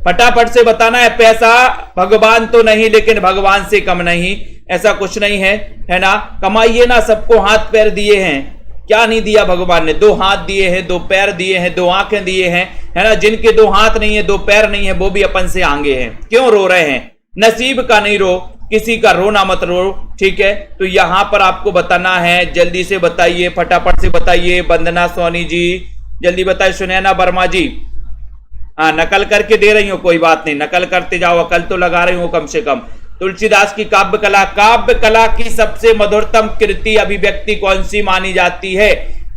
फटाफट से बताना है। पैसा भगवान तो नहीं, लेकिन भगवान से कम नहीं, ऐसा कुछ नहीं है ना। कमाइए ना, सबको हाथ पैर दिए हैं, क्या नहीं दिया भगवान ने? 2 हाथ दिए हैं, 2 पैर दिए हैं, 2 आंखें दिए हैं, है ना। जिनके 2 हाथ नहीं है, 2 पैर नहीं है, वो भी अपन से आगे हैं। क्यों रो रहे हैं? नसीब का नहीं रो, किसी का रोना मत रो, ठीक है। तो यहां पर आपको बताना है, जल्दी से बताइए, फटाफट से बताइए। वंदना सोनी जी जल्दी बताइए, सुनैना वर्मा जी, हाँ नकल करके दे रही हो, कोई बात नहीं, नकल करते जाओ, अकल तो लगा रही हूं कम से कम। तुलसीदास की काव्य कला, काव्य कला की सबसे मधुरतम कृति अभिव्यक्ति कौन सी मानी जाती है?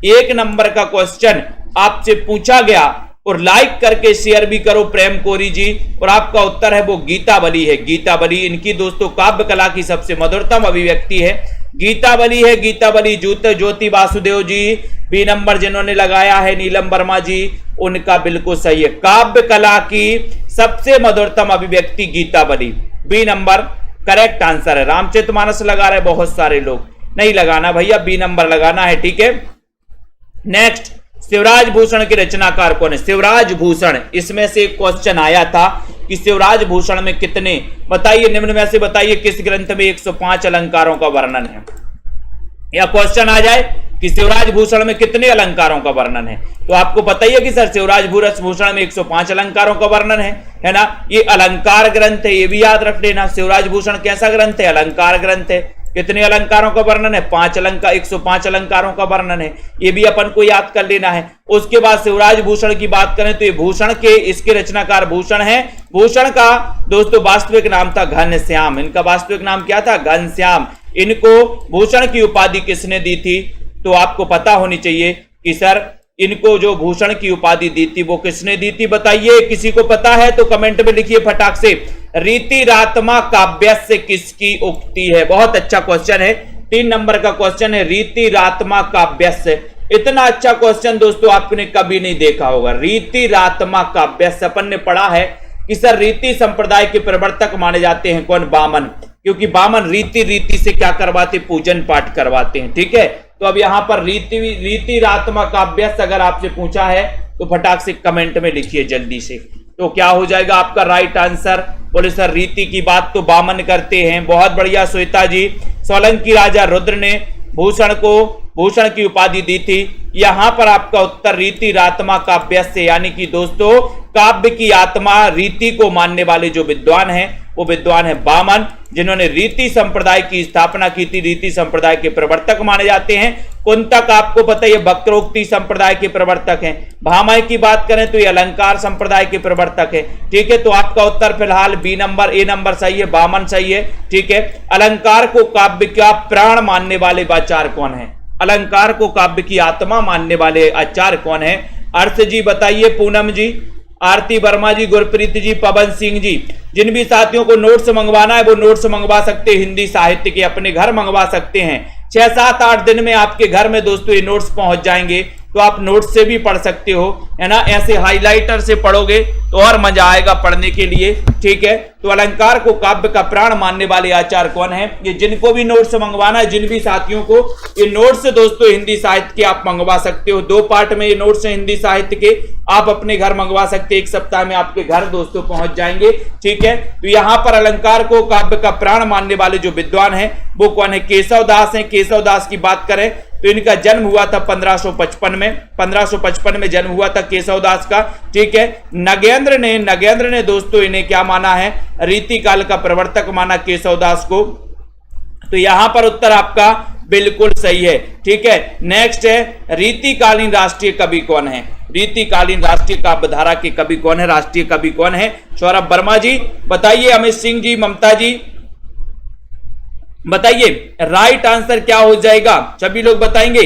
1 नंबर का क्वेश्चन आपसे पूछा गया, और लाइक करके शेयर भी करो प्रेम कोरी जी। और आपका उत्तर है वो गीतावली है, गीतावली इनकी दोस्तों काव्य कला की सबसे मधुरतम अभिव्यक्ति है, गीतावली है, गीतावली। ज्योति वासुदेव जी, बी नंबर जिन्होंने लगाया है, नीलम वर्मा जी, उनका बिल्कुल सही है। काव्य कला की सबसे मधुरतम अभिव्यक्ति Gitavali, B number correct answer है। रामचरितमानस लगा रहे बहुत सारे लोग, नहीं लगाना भैया, बी नंबर लगाना है, ठीक है। नेक्स्ट, शिवराज भूषण के रचनाकार कौन है? शिवराज भूषण, इसमें से एक क्वेश्चन आया था कि शिवराज भूषण में कितने, बताइए निम्न में से बताइए किस ग्रंथ में 105 अलंकारों का वर्णन है? या क्वेश्चन आ जाए कि शिवराज भूषण में कितने अलंकारों का वर्णन है, तो आपको पता ही है कि सर शिवराज भूषण में 105 अलंकारों का वर्णन है ना। ये अलंकार ग्रंथ है, ये भी याद रख लेना। शिवराज भूषण कैसा ग्रंथ है? अलंकार ग्रंथ है। कितने अलंकारों का वर्णन है? 105 अलंकारों का वर्णन है, ये भी अपन को याद कर लेना है। उसके बाद शिवराज भूषण की बात करें तो ये भूषण के, इसके रचनाकार भूषण है। भूषण का दोस्तों वास्तविक नाम था घनश्याम, इनका वास्तविक नाम क्या था? घनश्याम। इनको भूषण की उपाधि किसने दी थी? तो आपको पता होनी चाहिए कि सर इनको जो भूषण की उपाधि दी थी वो किसने दी थी, बताइए। किसी को पता है तो कमेंट में लिखिए फटाक से। रीतिरात्मा काव्यस्य किसकी उक्ति है? बहुत अच्छा क्वेश्चन है, 3 नंबर का क्वेश्चन है, रीतिरात्मा काव्यस्य। इतना अच्छा क्वेश्चन दोस्तों आपने कभी नहीं देखा होगा। रीतिरात्मा काव्यस्य, अपन ने पढ़ा है कि सर रीति संप्रदाय के प्रवर्तक माने जाते हैं कौन? वामन, क्योंकि वामन रीति से क्या करवाते? पूजन पाठ करवाते हैं, ठीक है। तो अब यहां पर रीतिरात्मा काव्यस्य अगर आपसे पूछा है तो फटाक से कमेंट में लिखिए जल्दी से। तो क्या हो जाएगा आपका राइट आंसर? बोले सर रीति की बात तो वामन करते हैं। बहुत बढ़िया श्वेता जी। सोलंकी राजा रुद्र ने भूषण को भूषण की उपाधि दी थी। यहां पर आपका उत्तर रीति रात्मा काव्यस्य, यानी कि दोस्तों काव्य की आत्मा रीति को मानने वाले जो विद्वान हैं वो विद्वान है वामन, जिन्होंने रीति संप्रदाय की स्थापना की थी। रीति संप्रदाय के प्रवर्तक माने जाते हैं। कुंतक आपको पता है वक्रोक्ति संप्रदाय के प्रवर्तक हैं। भामह की बात करें तो ये अलंकार संप्रदाय के प्रवर्तक है। ठीक है, तो आपका उत्तर फिलहाल बी नंबर, ए नंबर सही है, वामन सही है। ठीक है, अलंकार को काव्य का प्राण मानने वाले आचार्य कौन है? अलंकार को काव्य की आत्मा मानने वाले आचार्य कौन है? अर्थ जी बताइए, पूनम जी, आरती वर्मा जी, गुरप्रीत जी, पवन सिंह जी। जिन भी साथियों को नोट्स मंगवाना है वो नोट्स मंगवा सकते हैं, हिंदी साहित्य के अपने घर मंगवा सकते हैं। 6, 7, 8 दिन में आपके घर में दोस्तों ये नोट्स पहुंच जाएंगे, तो आप नोट्स से भी पढ़ सकते हो, है ना। ऐसे हाइलाइटर से पढ़ोगे तो और मजा आएगा पढ़ने के लिए। ठीक है, तो अलंकार को काव्य का प्राण मानने वाले आचार्य कौन है? ये जिनको भी नोट्स मंगवाना है, जिन भी साथियों को ये नोट्स दोस्तों हिंदी साहित्य के आप मंगवा सकते हो। 2 पार्ट में ये नोट्स हैं हिंदी साहित्य के, आप अपने घर मंगवा सकते हैं। 1 सप्ताह में आपके घर दोस्तों पहुंच जाएंगे। ठीक है, तो यहां पर अलंकार को काव्य का प्राण मानने वाले जो विद्वान हैं वो कौन है? केशव दास हैं। केशव दास की बात करें तो इनका जन्म हुआ था 1555 में। 1555 में जन्म हुआ था केशव दास का। ठीक है, नगेंद्र ने दोस्तों इन्हें क्या माना है? रीति काल का प्रवर्तक माना केशव दास को। तो यहां पर उत्तर आपका बिल्कुल सही है। ठीक है, नेक्स्ट है रीतिकालीन राष्ट्रीय कवि कौन है? रीतिकालीन राष्ट्रीय काव्यधारा के कवि कौन है? राष्ट्रीय कवि कौन है? सौरभ वर्मा जी बताइए, अमित सिंह जी, ममता जी बताइए राइट आंसर क्या हो जाएगा? सभी लोग बताएंगे।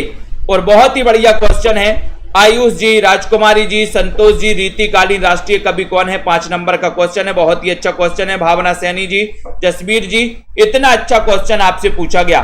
और बहुत ही बढ़िया क्वेश्चन है। आयुष जी, राजकुमारी जी, संतोष जी, रीतिकालीन राष्ट्रीय कवि कौन है? 5 नंबर का क्वेश्चन है, बहुत ही अच्छा क्वेश्चन है। भावना सैनी जी, जसबीर जी, इतना अच्छा क्वेश्चन आपसे पूछा गया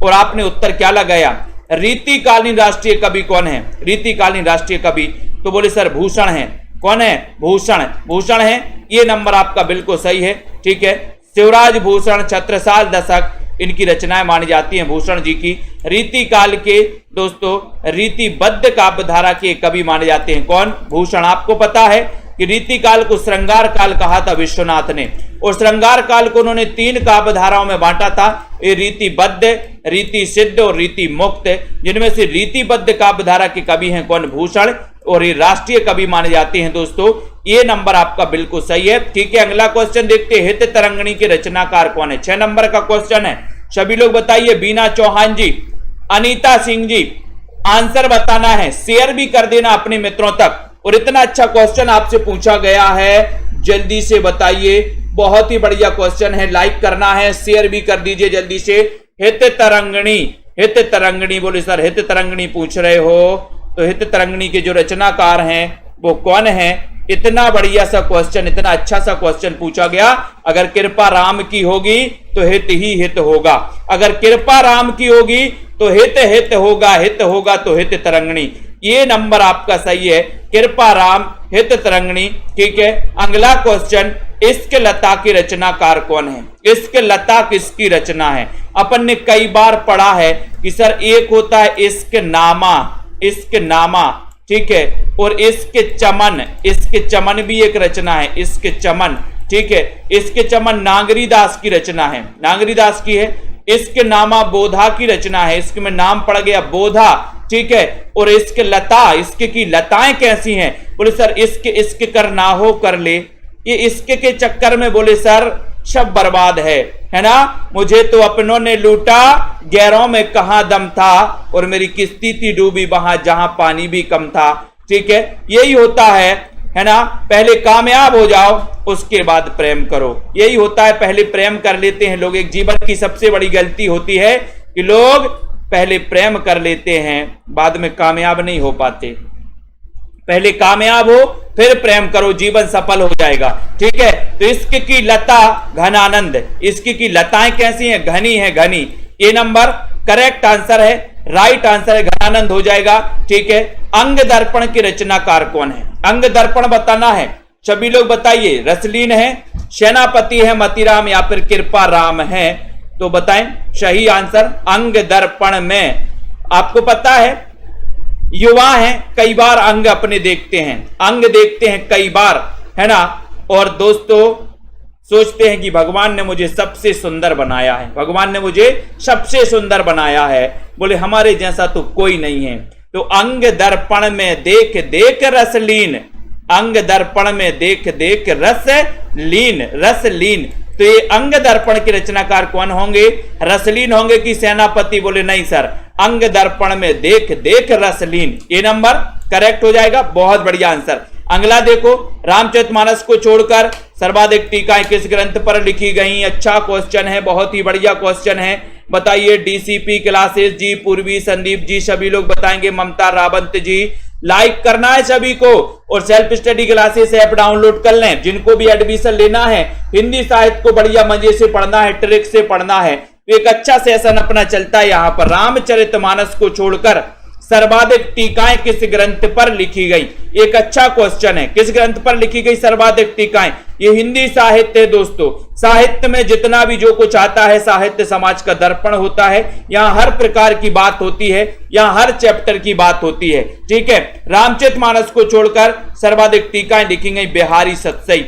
और आपने उत्तर क्या लगाया? रीतिकालीन राष्ट्रीय कवि कौन है? रीतिकालीन राष्ट्रीय कवि तो बोले सर भूषण है। कौन है? भूषण। भूषण है, ये नंबर आपका बिल्कुल सही है। ठीक है, शिवराज भूषण, छत्रसाल दशक, इनकी रचनाएं मानी जाती हैं भूषण जी की। रीति काल के दोस्तों रीतिबद्ध काव्यधारा के कवि माने जाते हैं कौन? भूषण। आपको पता है कि रीति काल को श्रृंगार काल कहा था विश्वनाथ ने, और श्रृंगार काल को उन्होंने 3 काव्यधाराओं में बांटा था। ये रीतिबद्ध, रीति सिद्ध और रीति मुक्त, जिनमें से रीतिबद्ध काव्यधारा के कवि हैं कौन? भूषण, और ये राष्ट्रीय कवि माने जाते हैं दोस्तों। ये नंबर आपका बिल्कुल सही है। ठीक है, अगला क्वेश्चन देखते हैं। हित तरंगिणी के रचनाकार कौन है? 6 नंबर का क्वेश्चन है। सभी लोग बताइए, बीना चौहान जी, अनीता सिंह जी, आंसर बताना है, शेयर भी कर देना अपने मित्रों तक। और इतना अच्छा क्वेश्चन आपसे पूछा गया है, जल्दी से बताइए। बहुत ही बढ़िया क्वेश्चन है, लाइक करना है, शेयर भी कर दीजिए जल्दी से। हित तरंगिणी, हित तरंगिणी, बोले सर हित तरंगिणी पूछ रहे हो, तो हित तरंगिणी के जो रचनाकार हैं वो कौन है? इतना बढ़िया सा क्वेश्चन, इतना अच्छा सा क्वेश्चन पूछा गया। अगर कृपा राम की होगी तो हित ही हित होगा, अगर कृपा राम की होगी तो हित हित होगा, हित होगा तो हित तरंगिणी। ये नंबर आपका सही है, कृपा राम, हित तरंगिणी। ठीक है, अगला क्वेश्चन, इश्क लता की रचनाकार कौन है? इश्क लता किसकी रचना है? अपन ने कई बार पढ़ा है कि सर एक होता है इश्क नामा, इश्क नामा, ठीक है, और इश्क चमन, इश्क चमन भी एक रचना है, इश्क चमन। ठीक है, इश्क चमन नागरी दास की रचना है, नागरी दास की है। इश्क नामा बोधा की रचना है, इश्क में नाम पड़ गया बोधा। ठीक है, और इश्क लता, इश्क की लताएं कैसी हैं? बोले सर इश्क इश्क कर ना हो कर ले, ये इश्क के चक्कर में बोले सर सब बर्बाद है ना। मुझे तो अपनों ने लूटा, गैरों में कहां दम था, और मेरी किस्ती थी डूबी वहां जहां पानी भी कम था। ठीक है, यही होता है ना। पहले कामयाब हो जाओ उसके बाद प्रेम करो, यही होता है। पहले प्रेम कर लेते हैं लोग, एक जीवन की सबसे बड़ी गलती होती है कि लोग पहले प्रेम कर लेते हैं, बाद में कामयाब नहीं हो पाते। पहले कामयाब हो फिर प्रेम करो, जीवन सफल हो जाएगा। ठीक है, तो इश्क की लता घनानंद, इश्क की लताएं कैसी हैं? घनी है, घनी। ये नंबर करेक्ट आंसर है, राइट आंसर है, घनानंद हो जाएगा। ठीक है, अंग दर्पण की रचनाकार कौन है? अंग दर्पण बताना है, सभी लोग बताइए। रसलीन है, सेनापति है, मतीराम या फिर कृपा राम है? तो बताएं सही आंसर। अंग दर्पण में आपको पता है युवा हैं, कई बार अंग अपने देखते हैं, अंग देखते हैं कई बार, है ना। और दोस्तों सोचते हैं कि भगवान ने मुझे सबसे सुंदर बनाया है, भगवान ने मुझे सबसे सुंदर बनाया है, बोले हमारे जैसा तो कोई नहीं है। तो अंग दर्पण में देख देख रस लीन, अंग दर्पण में देख देख रस लीन, रस लीन। तो ये अंग दर्पण के रचनाकार कौन होंगे? रसलीन होंगे कि सेनापति? बोले नहीं सर, अंग दर्पण में देख देख रसलीन, ये नंबर करेक्ट हो जाएगा। बहुत बढ़िया आंसर। अगला देखो, रामचरितमानस को छोड़कर सर्वाधिक टीकाएं किस ग्रंथ पर लिखी गई? अच्छा क्वेश्चन है, बहुत ही बढ़िया क्वेश्चन है। बताइए। डीसीपी क्लासेस जी, पूर्वी, संदीप जी, सभी लोग बताएंगे। ममता रावंत जी, लाइक करना है सभी को, और self study classes app download कर लें। जिनको भी एडमिशन लेना है, हिंदी साहित्य को बढ़िया मजे से पढ़ना है, ट्रिक से पढ़ना है, तो एक अच्छा सेशन अपना चलता है यहाँ पर। रामचरितमानस को छोड़कर सर्वाधिक टीकाएं किस ग्रंथ पर लिखी गई? एक अच्छा क्वेश्चन है। किस ग्रंथ पर लिखी गई सर्वाधिक टीकाएं? ये हिंदी साहित्य है दोस्तों। साहित्य में जितना भी जो कुछ आता है, साहित्य समाज का दर्पण होता है। यहाँ हर प्रकार की बात होती है, यहाँ हर चैप्टर की बात होती है, ठीक है। रामचरितमानस को छोड़कर सर्वाधिक टीकाएं लिखी गई बिहारी सतसई,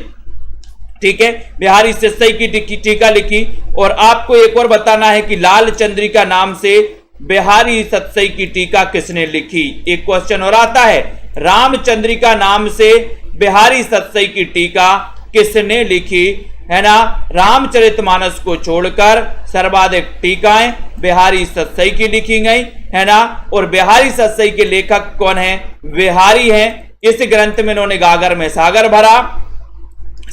ठीक है। बिहारी सतसई की टीका लिखी। और आपको एक और बताना है कि लाल चंद्रिका नाम से बिहारी सतसई की टीका किसने लिखी? एक क्वेश्चन और आता है, रामचंद्रिका नाम से बिहारी सतसई की टीका किसने लिखी? है ना। रामचरितमानस को छोड़कर सर्वाधिक टीकाएं बिहारी सतसई की लिखी गई, है ना। और बिहारी सतसई के लेखक कौन है? बिहारी हैं। इस ग्रंथ में इन्होंने गागर में सागर भरा।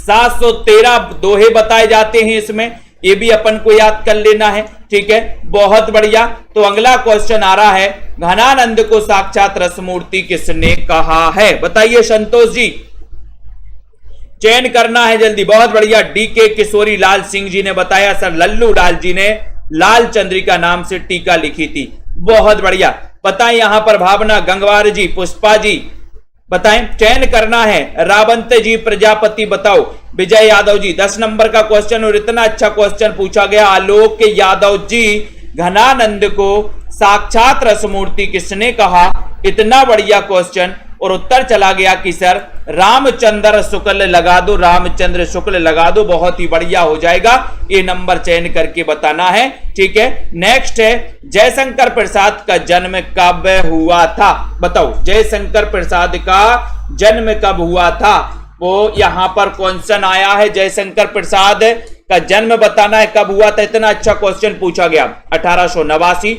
713 दोहे बताए जाते हैं इसमें, ये भी अपन को याद कर लेना है, ठीक है। बहुत बढ़िया। तो अगला क्वेश्चन आ रहा है, घनानंद को साक्षात रसमूर्ति किसने कहा है? बताइए संतोष जी, चयन करना है जल्दी। बहुत बढ़िया। डीके किशोरी लाल सिंह जी ने बताया सर लल्लू लाल जी ने लाल चंद्रिका नाम से टीका लिखी थी। बहुत बढ़िया। बताएं यहां पर भावना गंगवार जी, पुष्पा जी बताएं। चयन करना है, रावंत जी, प्रजापति बताओ, विजय यादव जी। 10 नंबर का क्वेश्चन, और इतना अच्छा क्वेश्चन पूछा गया। आलोक यादव जी, घनानंद को साक्षात रसमूर्ति किसने कहा? इतना बढ़िया क्वेश्चन, और उत्तर चला गया कि सर रामचंद्र शुक्ल लगा दो, रामचंद्र शुक्ल लगा दो, बहुत ही बढ़िया हो जाएगा। ये नंबर चयन करके बताना है, ठीक है। नेक्स्ट है, जयशंकर प्रसाद का जन्म कब हुआ था? बताओ, जयशंकर प्रसाद का जन्म कब हुआ था? वो यहां पर क्वेश्चन आया है, जयशंकर प्रसाद का जन्म बताना है कब हुआ था। इतना अच्छा क्वेश्चन पूछा गया। 1889,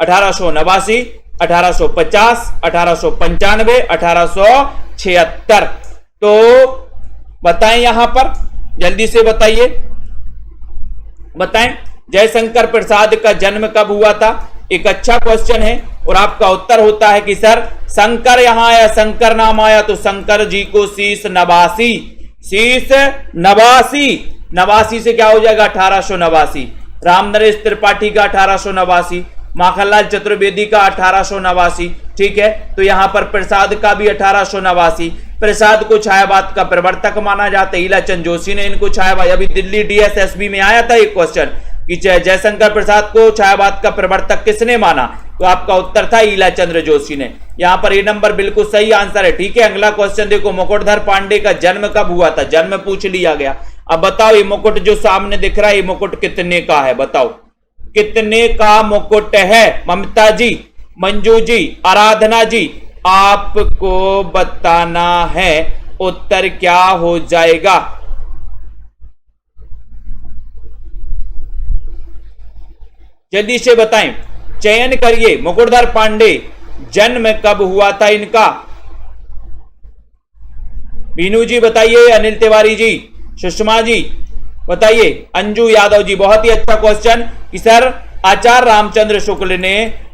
1889, 1850, 1895, 1876। तो बताएं यहां पर, जल्दी से बताइए, बताएं जयशंकर प्रसाद का जन्म कब हुआ था? एक अच्छा क्वेश्चन है। और आपका उत्तर होता है कि सर शंकर यहां आया, शंकर नाम आया तो शंकर जी को शीश नवासी, शीश नवासी, नवासी से क्या हो जाएगा? 1889। रामनरेश त्रिपाठी का 1889, माखनलाल चतुर्वेदी का 1889, ठीक है। तो यहां पर प्रसाद का भी 1889। प्रसाद को छायावाद का प्रवर्तक माना जाता है। ईलाचंद जोशी ने इनको छायावाद, अभी दिल्ली डीएसएसबी में आया था एक क्वेश्चन कि जयशंकर प्रसाद को छायावाद का प्रवर्तक किसने माना? तो आपका उत्तर था ईलाचंद्र जोशी ने। यहां पर ये नंबर बिल्कुल सही आंसर है, ठीक है। अगला क्वेश्चन देखो, मुकुटधर पांडे का जन्म कब हुआ था? जन्म पूछ लिया गया। अब बताओ, ये मुकुट जो सामने दिख रहा है, ये मुकुट कितने का है? बताओ कितने का मुकुट है? ममता जी, मंजू जी, आराधना जी, आपको बताना है। उत्तर क्या हो जाएगा? जल्दी से बताएं, चयन करिए। मुकुटधर पांडे जन्म कब हुआ था इनका? बीनू जी बताइए, अनिल तिवारी जी, सुषमा जी बताइए, अंजू यादव जी। बहुत ही अच्छा क्वेश्चन कि सर आचार्य रामचंद्र शुक्ल ने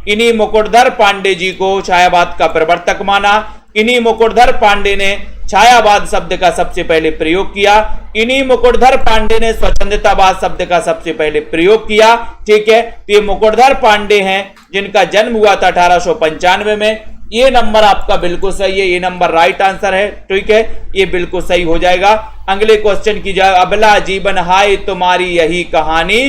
इन्हीं मुकुटधर पांडे जी को छायावाद का प्रवर्तक माना। इन्हीं मुकुटधर पांडे ने छायावाद शब्द का सबसे पहले प्रयोग किया। इन्हीं मुकुटधर पांडे ने स्वच्छंदतावाद शब्द का सबसे पहले प्रयोग किया, ठीक है। तो ये मुकुटधर पांडे हैं जिनका जन्म हुआ था 1895 में। ये नंबर आपका बिल्कुल सही है, ये नंबर राइट आंसर है, ठीक है। ये बिल्कुल सही हो जाएगा। अगले क्वेश्चन की जाए, अबला जीवन हाय तुम्हारी यही कहानी,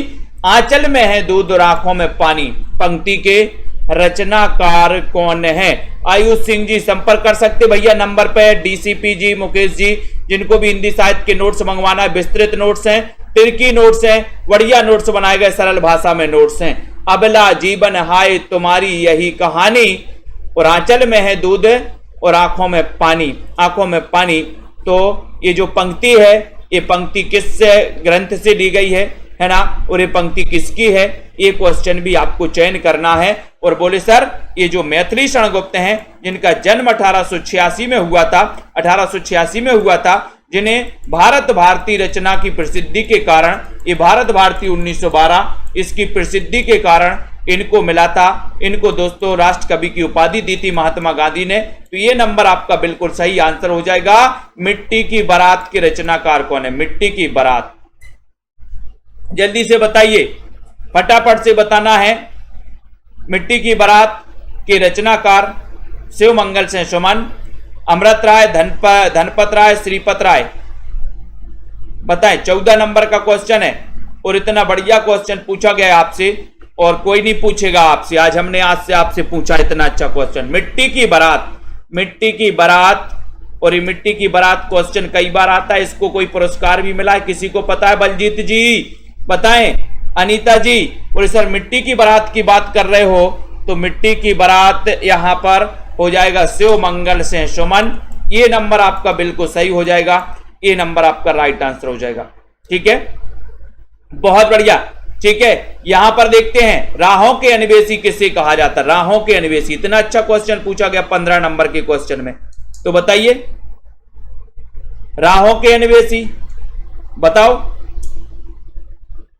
आंचल में है दूध और आंखों में पानी। पंक्ति के रचनाकार कौन है? आयुष सिंह जी संपर्क कर सकते भैया नंबर पे, डीसीपी जी, मुकेश जी, जिनको भी हिंदी साहित्य के नोट्स मंगवाना है, विस्तृत नोट्स हैं, तिरकी नोट्स हैं, बढ़िया नोट्स बनाए गए, सरल भाषा में नोट्स हैं। अबला जीवन हाय तुम्हारी यही कहानी, और आंचल में है दूध और आंखों में पानी, आंखों में पानी। तो ये जो पंक्ति है, ये पंक्ति किस ग्रंथ से ली गई है ना, और ये पंक्ति किसकी है, ये क्वेश्चन भी आपको चयन करना है। और बोले सर ये जो मैथिली शरण गुप्त हैं, जिनका जन्म 1886 में हुआ था, 1886 में हुआ था, जिन्हें भारत भारती रचना की प्रसिद्धि के कारण, ये भारत भारती 1912 इसकी प्रसिद्धि के कारण इनको मिला था। इनको दोस्तों राष्ट्र कवि की उपाधि दी थी महात्मा गांधी ने। तो ये नंबर आपका बिल्कुल सही आंसर हो जाएगा। मिट्टी की बारात के रचनाकार कौन है? मिट्टी की बारात, जल्दी से बताइए, फटाफट से बताना है। मिट्टी की बारात के रचनाकार शिव मंगल सिंह सुमन, अमृत राय, धनपत राय, श्रीपत राय, बताएं। 14 नंबर का क्वेश्चन है और इतना बढ़िया क्वेश्चन पूछा गया आपसे, और कोई नहीं पूछेगा आपसे। आज हमने आज से आपसे पूछा इतना अच्छा क्वेश्चन। मिट्टी की बारात, मिट्टी की बारात, और ये मिट्टी की बारात क्वेश्चन कई बार आता है, इसको कोई पुरस्कार भी मिला है, किसी को पता है? बलजीत जी बताएं, अनीता जी। और सर मिट्टी की बारात की बात कर रहे हो तो मिट्टी की बारात यहां पर हो जाएगा शिव मंगल सिंह सुमन। ये नंबर आपका बिल्कुल सही हो जाएगा, ये नंबर आपका राइट आंसर हो जाएगा। ठीक है, बहुत बढ़िया। ठीक है, यहां पर देखते हैं राहों के अन्वेषी किसे कहा जाता है? राहों के अन्वेषी, इतना अच्छा क्वेश्चन पूछा गया 15 नंबर के क्वेश्चन में। तो बताइए राहों के अन्वेषी, बताओ,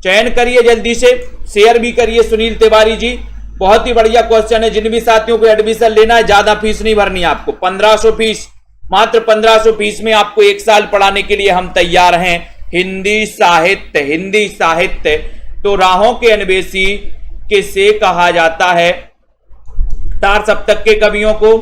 चयन करिए जल्दी से, शेयर भी करिए। सुनील तिवारी जी, बहुत ही बढ़िया क्वेश्चन है। जिन भी साथियों को एडमिशन लेना है, ज्यादा फीस नहीं भरनी है आपको, 1500 फीस, मात्र 1500 फीस में आपको 1 साल पढ़ाने के लिए हम तैयार हैं। हिंदी साहित्य, हिंदी साहित्य। तो राहों के अन्वेषी किसे कहा जाता है? तार सप्तक के कवियों को,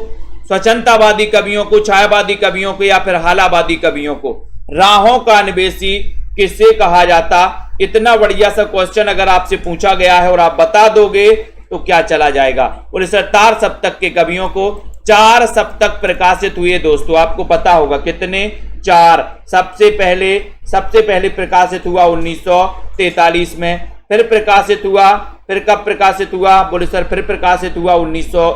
स्वच्छंदतावादी कवियों को, छायावादी कवियों को, या फिर हालावादी कवियों को? राहों का अन्वेषी किसे कहा जाता? इतना बढ़िया सा क्वेश्चन अगर आपसे पूछा गया है और आप बता दोगे तो क्या चला जाएगा। और इस तार सप्तक के कवियों को 4 सप्तक प्रकाशित हुए दोस्तों, आपको पता होगा कितने? 4। सबसे पहले प्रकाशित हुआ 1943 में, फिर प्रकाशित हुआ, फिर कब प्रकाशित हुआ? बोले सर फिर प्रकाशित हुआ 1900,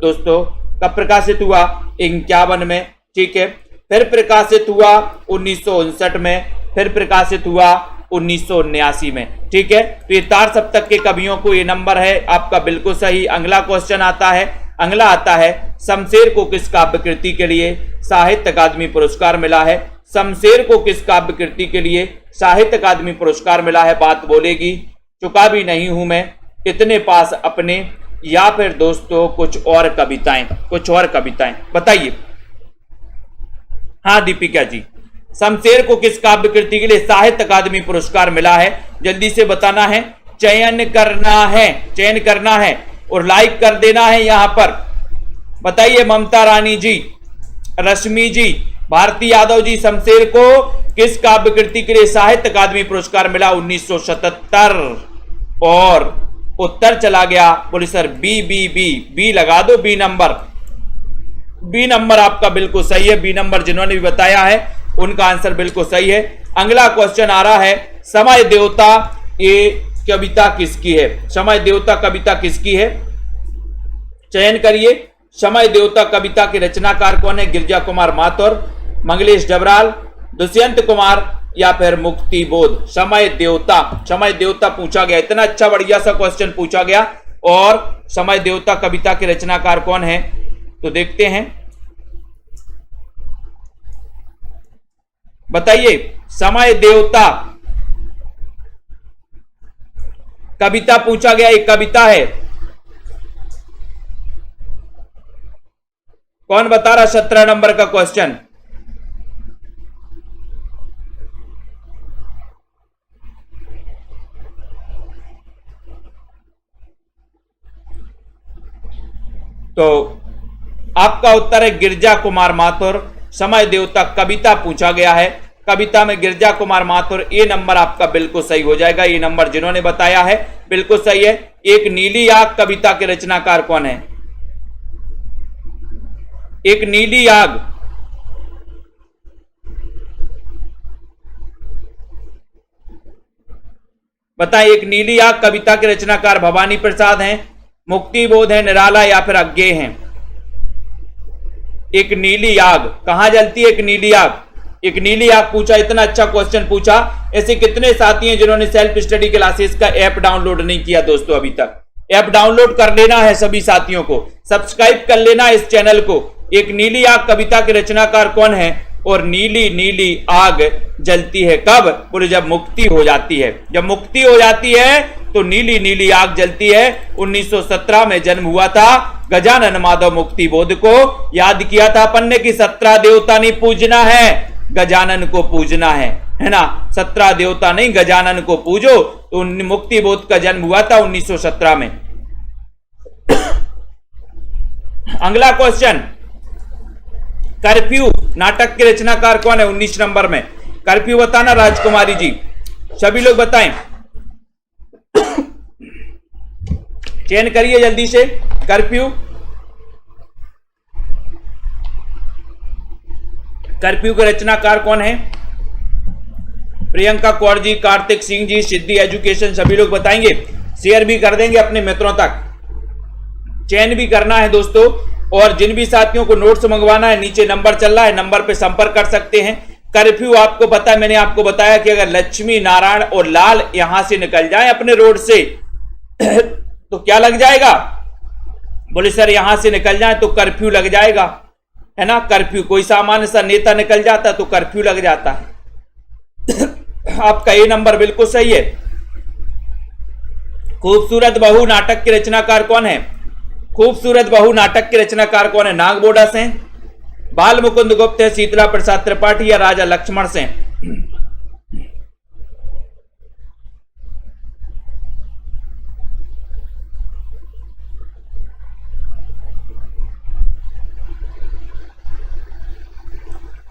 दोस्तों कब प्रकाशित हुआ? 51 में। ठीक है, फिर प्रकाशित हुआ 1959 में, फिर प्रकाशित हुआ 1979 में। ठीक है, तो ये तार सप्तक के कवियों को ये नंबर है आपका बिल्कुल सही। अगला क्वेश्चन आता है, अगला आता है, शमशेर को किस काव्य कृति के लिए साहित्य अकादमी पुरस्कार मिला है? शमशेर को किस काव्य कृति के लिए साहित्य अकादमी पुरस्कार मिला है? बात बोलेगी। चुका भी नहीं हूं मैं, इतने पास अपने, या फिर दोस्तों कुछ और कविताएं, कुछ और कविताएं, बताइए। हाँ दीपिका जी, शमशेर को किस काव्य कृति के लिए साहित्य अकादमी पुरस्कार मिला है? जल्दी से बताना है, चयन करना है, चयन करना है और लाइक कर देना है यहां पर। बताइए ममता रानी जी, रश्मि जी, भारती यादव जी, शमशेर को किस काव्य कृति के लिए साहित्य अकादमी पुरस्कार मिला? 1977। और उत्तर चला गया, बोले सर बी लगा दो, बी नंबर, बी नंबर आपका बिल्कुल सही है। बी नंबर जिन्होंने भी बताया है उनका आंसर बिल्कुल सही है। अगला क्वेश्चन आ रहा है, समय देवता ये कविता किसकी है? समय देवता कविता किसकी है? चयन करिए। समय देवता कविता के रचनाकार कौन है? गिरिजा कुमार माथुर, मंगलेश डबराल, दुष्यंत कुमार, या फिर मुक्ति बोध? समय देवता, समय देवता पूछा गया, इतना अच्छा बढ़िया सा क्वेश्चन पूछा गया। और समय देवता कविता के रचनाकार कौन है? तो देखते हैं, बताइए। समय देवता कविता पूछा गया, एक कविता है, कौन बता रहा? 17 नंबर का क्वेश्चन। तो आपका उत्तर है गिरिजा कुमार माथुर। समय देवता कविता पूछा गया है। कविता में गिरजा कुमार माथुर, ये नंबर आपका बिल्कुल सही हो जाएगा। ये नंबर जिन्होंने बताया है बिल्कुल सही है। एक नीली आग कविता के रचनाकार कौन है? एक नीली आग, बताएं। एक नीली आग कविता के रचनाकार भवानी प्रसाद हैं, मुक्ति बोध है, निराला या फिर अज्ञेय हैं? एक नीली आग कहां जलती है? एक नीली आग, एक नीली आग पूछा, इतना अच्छा क्वेश्चन पूछा। ऐसे कितने साथी हैं जिन्होंने सेल्फ स्टडी क्लासेस का ऐप डाउनलोड नहीं किया दोस्तों अभी तक? ऐप डाउनलोड कर लेना है सभी साथियों को, सब्सक्राइब कर लेना इस चैनल को। एक नीली आग कविता के रचनाकार कौन है? और नीली नीली आग जलती है कब? बोले जब मुक्ति हो जाती है। जब मुक्ति हो जाती है तो नीली नीली आग जलती है। 1917 में जन्म हुआ था। गजानन माधव मुक्ति बोध को याद किया था अपन ने कि 17 देवता नहीं पूजना है, गजानन को पूजना है ना। 17 देवता नहीं, गजानन को पूजो। तो मुक्ति बोध का जन्म हुआ था 1917 में। अगला क्वेश्चन, कर्फ्यू नाटक के रचनाकार कौन है? 19 नंबर में कर्फ्यू बताना राजकुमारी जी, सभी लोग बताएं, चयन करिए जल्दी से। कर्फ्यू, कर्फ्यू के रचनाकार कौन है? प्रियंका कौर जी, कार्तिक सिंह जी, सिद्धि एजुकेशन, सभी लोग बताएंगे। शेयर भी कर देंगे अपने मित्रों तक, चयन भी करना है दोस्तों। और जिन भी साथियों को नोट्स मंगवाना है, नीचे नंबर चल रहा है, नंबर पे संपर्क कर सकते हैं। कर्फ्यू आपको पता है, मैंने आपको बताया कि अगर लक्ष्मी नारायण और लाल यहां से निकल जाए अपने रोड से तो क्या लग जाएगा? बोले सर यहां से निकल जाए तो कर्फ्यू लग जाएगा, है ना। कर्फ्यू, कोई सामान्य सा नेता निकल जाता तो कर्फ्यू लग जाता है। आपका ये नंबर बिल्कुल सही है। खूबसूरत बहू नाटक के रचनाकार कौन है? खूबसूरत बहू नाटक के रचनाकार कौन है? नागबोड़ा से, बाल मुकुंद गुप्त है, शीतला प्रसाद त्रिपाठी या राजा लक्ष्मण से?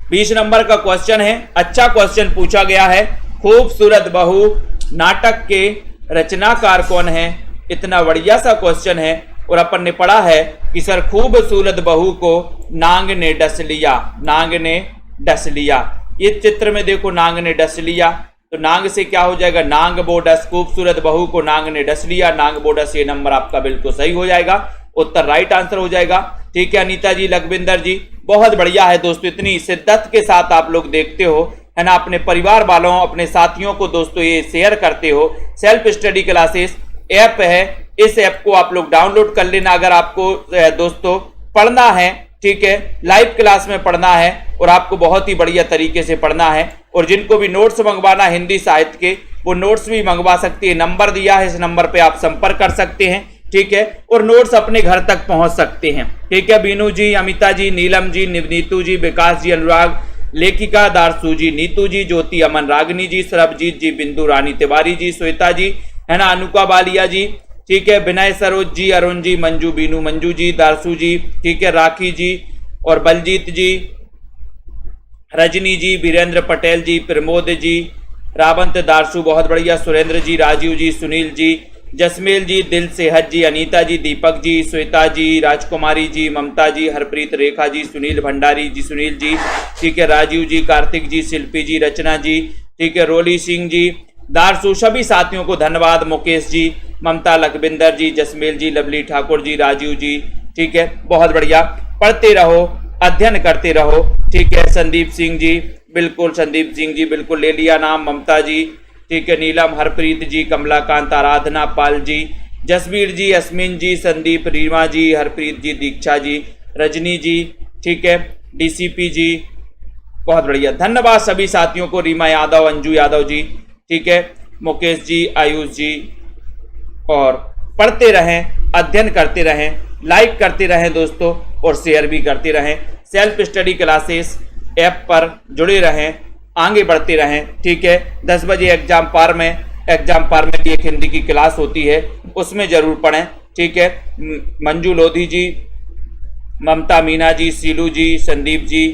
बीस नंबर का क्वेश्चन है, अच्छा क्वेश्चन पूछा गया है। खूबसूरत बहू नाटक के रचनाकार कौन है? इतना बढ़िया सा क्वेश्चन है। और अपन ने पढ़ा है कि सर खूबसूरत बहू को नांग ने डस लिया, नांग ने डस लिया। ये चित्र में देखो, नांग ने डस लिया, तो नांग से क्या हो जाएगा? नांग बोडस। खूबसूरत बहू को नांग ने डस लिया, नांग बोडस। ये नंबर आपका बिल्कुल सही हो जाएगा, उत्तर राइट आंसर हो जाएगा। ठीक है अनीता जी, लखविंदर जी, बहुत बढ़िया है दोस्तों। इतनी शिद्दत के साथ आप लोग देखते हो, है ना, अपने परिवार वालों, अपने साथियों को दोस्तों ये शेयर करते हो। सेल्फ स्टडी क्लासेस ऐप है, इस ऐप को आप लोग डाउनलोड कर लेना अगर आपको दोस्तों पढ़ना है। ठीक है, लाइव क्लास में पढ़ना है और आपको बहुत ही बढ़िया तरीके से पढ़ना है। और जिनको भी नोट्स मंगवाना हिंदी साहित्य के, वो नोट्स भी मंगवा सकते हैं। नंबर दिया है, इस नंबर पे आप संपर्क कर सकते हैं। ठीक है, और नोट्स अपने घर तक पहुंच सकते हैं। ठीक है, बीनू जी, अमिता जी, नीलम जी, नीतू जी, विकास जी, अनुराग, लेखिका दारसू जी, नीतू जी, ज्योति अमन, रागनी जी, सरबजीत जी, बिंदु रानी तिवारी जी, श्वेता जी, है ना, अनुका बालिया जी, ठीक है, विनय सरोज जी, अरुण जी, मंजू, बीनू, मंजू जी, दारसू जी, ठीक है, राखी जी और बलजीत जी, रजनी जी, वीरेंद्र पटेल जी, प्रमोद जी, रावंत, दारसू, बहुत बढ़िया, सुरेंद्र जी, राजीव जी, सुनील जी, जसमेल जी, दिल से हज जी, अनीता जी, दीपक जी, श्वेता जी, राजकुमारी जी, ममता जी, हरप्रीत, रेखा जी, सुनील भंडारी जी, सुनील जी, ठीक है, राजीव जी, कार्तिक जी, शिल्पी जी, रचना जी, ठीक है, रोली सिंह जी, दारसू, सभी साथियों को धन्यवाद। मुकेश जी, ममता, लखविंदर जी, जसमेल जी, लवली ठाकुर जी, राजीव जी, ठीक है, बहुत बढ़िया। पढ़ते रहो, अध्ययन करते रहो। ठीक है, संदीप सिंह जी, बिल्कुल, संदीप सिंह जी बिल्कुल ले लिया नाम। ममता जी, ठीक है, नीलम, हरप्रीत जी, कमलाकांत, आराधना पाल जी, जसवीर जी, अस्मिन जी, संदीप, रीमा जी, हरप्रीत जी, दीक्षा जी, रजनी जी, ठीक है, डीसीपी जी, बहुत बढ़िया, धन्यवाद सभी साथियों को। रीमा यादव, अंजू यादव जी, ठीक है, मुकेश जी, आयुष जी। और पढ़ते रहें, अध्ययन करते रहें, लाइक करते रहें दोस्तों, और शेयर भी करते रहें। सेल्फ स्टडी क्लासेस ऐप पर जुड़े रहें, आगे बढ़ते रहें। ठीक है, 10 बजे एग्जाम पार में भी एक हिंदी की क्लास होती है, उसमें जरूर पढ़ें। ठीक है, मंजू लोधी जी, ममता मीना जी, सीलू जी, संदीप जी,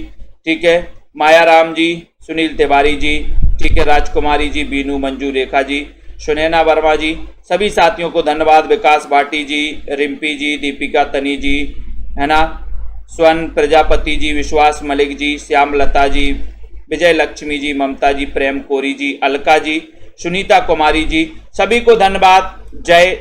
ठीक है, मायाराम जी, सुनील तिवारी जी, ठीक है, राजकुमारी जी, बीनू, मंजू, रेखा जी, सुनैना वर्मा जी, सभी साथियों को धन्यवाद। विकास भाटी जी, रिम्पी जी, दीपिका तनी जी, है ना, स्वर्ण प्रजापति जी, विश्वास मलिक जी, श्याम लता जी, विजय लक्ष्मी जी, ममता जी, प्रेम कोरी जी, अलका जी, सुनीता कुमारी जी, सभी को धन्यवाद। जय